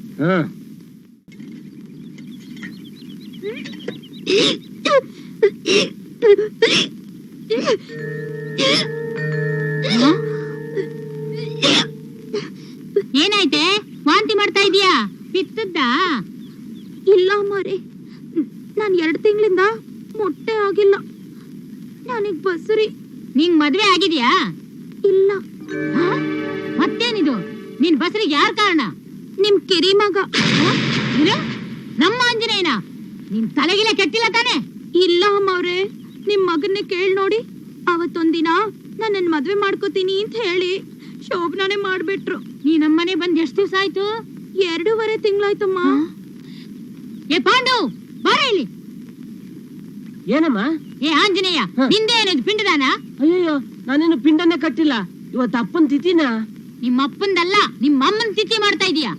ಏನಾಯ್ತೆ? ವಾಂತಿ ಮಾಡ್ತಾ ಇದೀಯಾ? ಪಿತ್ತದ್ದ? ಇಲ್ಲ ಮಾರೆ, ನಾನ್ 2 ತಿಂಗಳಿಂದ ಮೊಟ್ಟೆ ಆಗಿಲ್ಲ. ನನಗ್ ಬಸುರಿ. ನಿಂಗ್ ಮದ್ವೆ ಆಗಿದ್ಯಾ? ಇಲ್ಲ. ಮತ್ತೇನಿದು? ನಿನ್ ಬಸರಿಗೆ ಯಾರ್ ಕಾರಣ? ನಿಮ್ ಕಿರಿ ಮಗ. ನಮ್ಮ ಆಂಜನೇಯನ? ನಿನ್ ತಲೆಗಿಲ ಕೆಟ್ಟಿಲ್ಲ ತಾನೆ? ಇಲ್ಲ ಅಮ್ಮವ್ರೆ, ನಿಮ್ ಮಗನ್ನೇ ಕೇಳ್ ನೋಡಿ. ಅವತ್ತೊಂದಿನ ನಾನ್ ನನ್ ಮದ್ವೆ ಮಾಡ್ಕೋತೀನಿ ಅಂತ ಹೇಳಿ ಶೋಭನಾನೇ ಮಾಡ್ಬಿಟ್ರು. ನೀ ನಮ್ಮನೆ ಬಂದ್ ಎಷ್ಟು ದಿವಸ ಆಯ್ತು? 2.5 ತಿಂಗಳಾಯ್ತಮ್ಮ. ಏ ಪಾಂಡು, ಬಾರ ಇಲ್ಲಿ. ಏನಮ್ಮ? ಏ ಆಂಜನೇಯ, ನಿಂದೆ ಏನದು ಪಿಂಡದಾನ? ಅಯ್ಯಯ್ಯೋ, ನಾನೇನು ಪಿಂಡನೇ ಕಟ್ಟಿಲ್ಲ. ಇವತ್ತು ಅಪ್ಪನ್ ತಿಥಿನ? ನಿಮ್ಮ ಅಪ್ಪಂದಲ್ಲ, ನಿಮ್ಮ ಅಮ್ಮನ್ ತಿಥಿ ಮಾಡ್ತಾ ಇದೀಯಾ?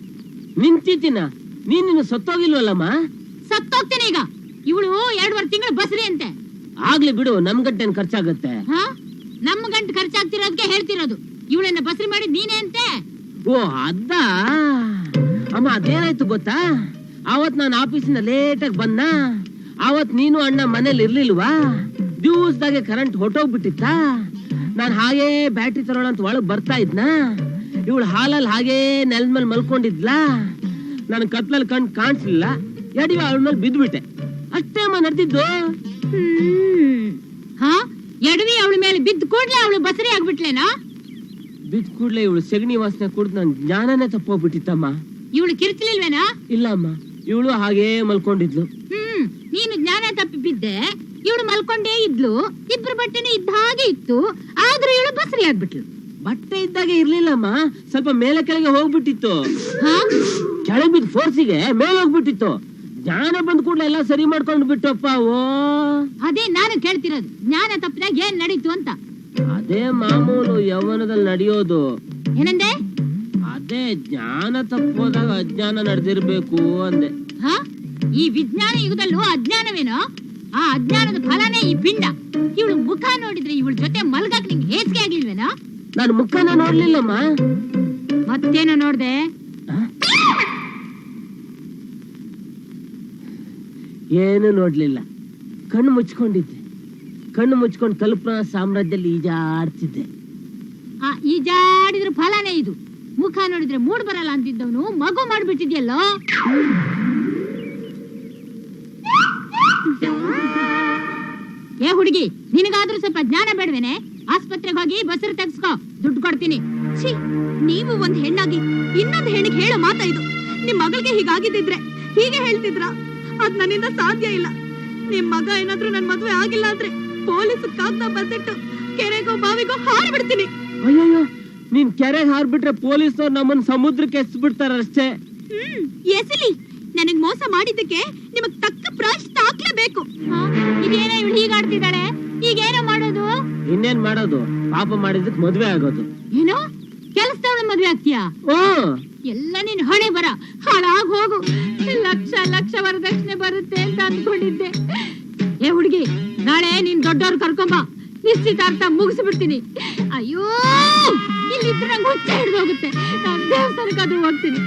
ನಿನ್ ತಿಥಿನ? ನೀನು ಸತ್ತೋಗಿಲ್ವಲ್ಲಮ್ಮ? ಸತ್ತೋಗ್ತೇನೆ ಈಗ. ಇವಳು 2.5 ತಿಂಗಳು ಬಸ್ರಿ ಅಂತೆ. ಆಗ್ಲಿ ಬಿಡು, ನಮ್ ಗಂಟೆನ್ ಖರ್ಚಾಗತ್ತೆ. ನಮ್ಮ ಗಂಟು ಖರ್ಚಾಗ್ತಿರೋದಕ್ಕೆ ಹೇಳ್ತಿರೋದು. ಇವಳನ್ನ ಬಸ್ರಿ ಮಾಡಿದ್ ನೀನೇ ಅಂತೆ. ಓ ಅದ ಅಮ್ಮ, ಅದೇನಾಯ್ತು ಗೊತ್ತಾ? ಅವತ್ ನಾನು ಆಫೀಸಿಂದ ಲೇಟಾಗಿ ಬಂದ. ಅವತ್ ನೀನು ಅಣ್ಣ ಮನೇಲಿ ಇರ್ಲಿಲ್ವಾ? ದಿವಸದಾಗೆ ಕರೆಂಟ್ ಹೊಟ್ಟೋಗ್ಬಿಟ್ಟಿತ್ತ. ನಾನ್ ಹಾಗೇ ಬ್ಯಾಟ್ರಿ ತರೋಣ ಅಂತ ಒಳಗ್ ಬರ್ತಾ ಇದ್ನ. ಇವಳು ಹಾಲಲ್ಲಿ ಹಾಗೇ ನೆಲದ ಮೇಲೆ ಮಲ್ಕೊಂಡಿದ್ಲ. ನನ್ ಕತ್ಲಲ್ಲಿ ಕಣ್ ಕಾಣಿಸ್ಲಿಲ್ಲ. ಎಡಿ ಅವಳ ಮೇಲೆ ಬಿದ್ಬಿಟ್ಟೆ. ಅಷ್ಟೇ ಅಮ್ಮ ನಡೆದಿದ್ದು. ಎಡವಿ ಅವಳ ಮೇಲೆ ಬಿದ್ದ ಕೂಡ್ಲೆ ಅವಳು ಬಸರಿ ಆಗ್ಬಿಟ್ಲೇನಾ? ಬಿದ್ದ ಕೂಡ್ಲೆ ಇವಳು ಸೆಗಣಿ ವಾಸನೆ ಕುಡ್ದು ನನ್ ಜ್ಞಾನನೇ ತಪ್ಪೋಗ್ಬಿಟ್ಟಿತ್ತಮ್ಮ. ಇವಳು ಕಿರ್ಚಲಿಲ್ವೇನಾ? ಇಲ್ಲ ಅಮ್ಮ, ಇವಳು ಹಾಗೇ ಮಲ್ಕೊಂಡಿದ್ಲು. ನೀನು ಜ್ಞಾನ ತಪ್ಪಿ ಬಿದ್ದ ಇದ್ದೆ, ಇವಳು ಮಲ್ಕೊಂಡೇ ಇದ್ಲು, ಇಬ್ರು ಬಟ್ಟೆನೆ ಇದ್ದ ಹಾಗೆ ಇತ್ತು, ಆದ್ರೂ ಇವಳು ಬಸರಿ ಆಗ್ಬಿಟ್ಲು. ಬಟ್ಟೆ ಇದ್ದಾಗೆ ಇರ್ಲಿಲ್ಲಮ್ಮ, ಸ್ವಲ್ಪ ಮೇಲೆ ಕೆಳಗೆ ಹೋಗ್ಬಿಟ್ಟಿತ್ತು. ಹಾ? ಕೆಳಗೆ ಬಿದ್ದ ಫೋರ್ಸಿಗೆ ಮೇಲೆ ಹೋಗ್ಬಿಟ್ಟಿತ್ತು. ಜ್ಞಾನ ಬಂದ್ ಕೂಡಲೇ ಎಲ್ಲ ಸರಿ ಮಾಡ್ಕೊಂಡು ಬಿಟ್ಟಪ್ಪ. ಓ ಅದೇ ನಾನು ಕೇಳ್ತಿರೋದು, ಜ್ಞಾನ ತಪ್ಪಿದಾಗ ಏನ್ ನಡೀತು ಅಂತ. ಅದೇ ಮಾಮೂಲು ಯೌವನದಲ್ಲಿ ನಡೆಯೋದು. ಏನಂದೆ? ಅದೇ ಜ್ಞಾನ ತಪ್ಪೋದಾಗ ಅಜ್ಞಾನ ನಡೆದಿರ್ಬೇಕು ಅಂದೆ. ಹಾ? ಈ ವಿಜ್ಞಾನ ಯುಗದಲ್ಲೂ ಅಜ್ಞಾನವೇನೋ? ಆ ಅಜ್ಞಾನದ ಫಲನೇ ಈ ಪಿಂಡ. ಇವಳು ಮುಖ ನೋಡಿದ್ರೆ ಇವಳ ಜೊತೆ ಮಲ್ಗಾಕ್ ನಿಂಗೆ ಹೇಸಿಗೆ ಆಗ್ಲಿಲ್ವೇನೋ? ನಾನು ಮುಖನ ನೋಡ್ಲಿಲ್ಲಮ್ಮ. ಮತ್ತೇನೋ ನೋಡ್ದೆ? ಏನು ನೋಡ್ಲಿಲ್ಲ. ಕಣ್ಣು ಮುಚ್ಕೊಂಡಿದ್ದೆ. ಕಣ್ಣು ಮುಚ್ಕೊಂಡು ಕಲ್ಪನಾ ಸಾಮ್ರಾಜ್ಯದಲ್ಲಿ ಈಜಾಡ್ತಿದ್ದೆ. ಆ ಈಜಾಡಿದ್ರ ಫಲನೇ ಇದು. ಮುಖ ನೋಡಿದ್ರೆ ಮೂಡ್ ಬರಲ್ಲ ಅಂತಿದ್ದವನು ಮಗು ಮಾಡ್ಬಿಟ್ಟಿದ್ಯಲ್ಲೋ. ಏ ಹುಡುಗಿ, ನಿನಗಾದ್ರೂ ಸ್ವಲ್ಪ ಜ್ಞಾನ ಬೇಡವೇನೆ? ಆಸ್ಪತ್ರೆಗೆ ಹೋಗಿ ಬಸರು ತೆಗ್ಸ್ಕೋ, ದುಡ್ಡು ಕೊಡ್ತೀನಿ. ನೀವು ಒಂದ್ ಹೆಣ್ಣಾಗಿ ಇನ್ನೊಂದ್ ಹೆಣ್ಣಿಗೆ ಹೇಳೋ ಮಾತಾ ಇದು. ನಿಮ್ ಮಗಳಿಗೆ ಹೀಗಾಗಿದ್ದಿದ್ರೆ ಹೀಗೆ ಹೇಳ್ತಿದ್ರ? ಅದ್ ನನ್ನಿಂದ ಸಾಧ್ಯ ಇಲ್ಲ. ನಿಮ್ ಮಗ ಏನಾದ್ರೂ ನನ್ ಮದ್ವೆ ಆಗಿಲ್ಲ ಅಂದ್ರೆ ಪೊಲೀಸ್ ಕಾಗ್ದ ಬರ್ದಿಟ್ಟು ಕೆರೆಗೋ ಬಾವಿಗೋ ಹಾರ್ಬಿಡ್ತೀನಿ. ಅಯ್ಯಯ್ಯೋ, ನೀನ್ ಕೆರೆಗೆ ಹಾರ್ಬಿಟ್ರೆ ಪೊಲೀಸರು ನಮ್ಮನ್ನ ಸಮುದ್ರಕ್ಕೆ ಎಸ್ಬಿಡ್ತಾರ ಅಷ್ಟೇ. ಎಸಲಿ, ನನಗ್ ಮೋಸ ಮಾಡಿದ್ದಕ್ಕೆ ನಿಮಗ್ ತಕ್ಕ ಪ್ರಾಯಶ್ಚಿತ್ತ ಹಾಕ್ಲೇಬೇಕು. ಇದೇನೋ ಇವಳು ಹೀಗಾಡ್ತಿದ್ದಾಳೆ, ಈಗೇನೋ ಮಾಡೋದು? ಇನ್ನೇನ್ ಮಾಡೋದು? ಪಾಪ ಮಾಡಿದಕ್ ಮದ್ವೆ ಆಗೋದು. ಏನೋ ಕೆಲಸದವಳ ಮದ್ವೆ ಆಗ್ತೀಯಾ? ಓ, ಎಲ್ಲ ನಿನ್ ಹಣೆ ಬರ. ಹಾಳಾಗ್ ಹೋಗು. ಲಕ್ಷ ಲಕ್ಷ ವರದಕ್ಷಿಣೆ ಬರುತ್ತೆ ಅಂತ ಅನ್ಕೊಂಡಿದ್ದೆ. ಏ ಹುಡುಗಿ, ನಾಳೆ ನೀನ್ ದೊಡ್ಡವ್ರು ಕರ್ಕೊಂಬ, ನಿಶ್ಚಿತಾರ್ಥ ಮುಗಿಸ್ಬಿಡ್ತೀನಿ. ಅಯ್ಯೋ, ಇಲ್ಲಿದ್ರೆ ನಂಗೆ ಹುಚ್ಚ ಹಿಡ್ದೋಗುತ್ತೆ. ನಾನ್ ದೇವಸ್ಥಾನಕ್ಕಾದ್ರೂ ಹೋಗ್ತೀನಿ.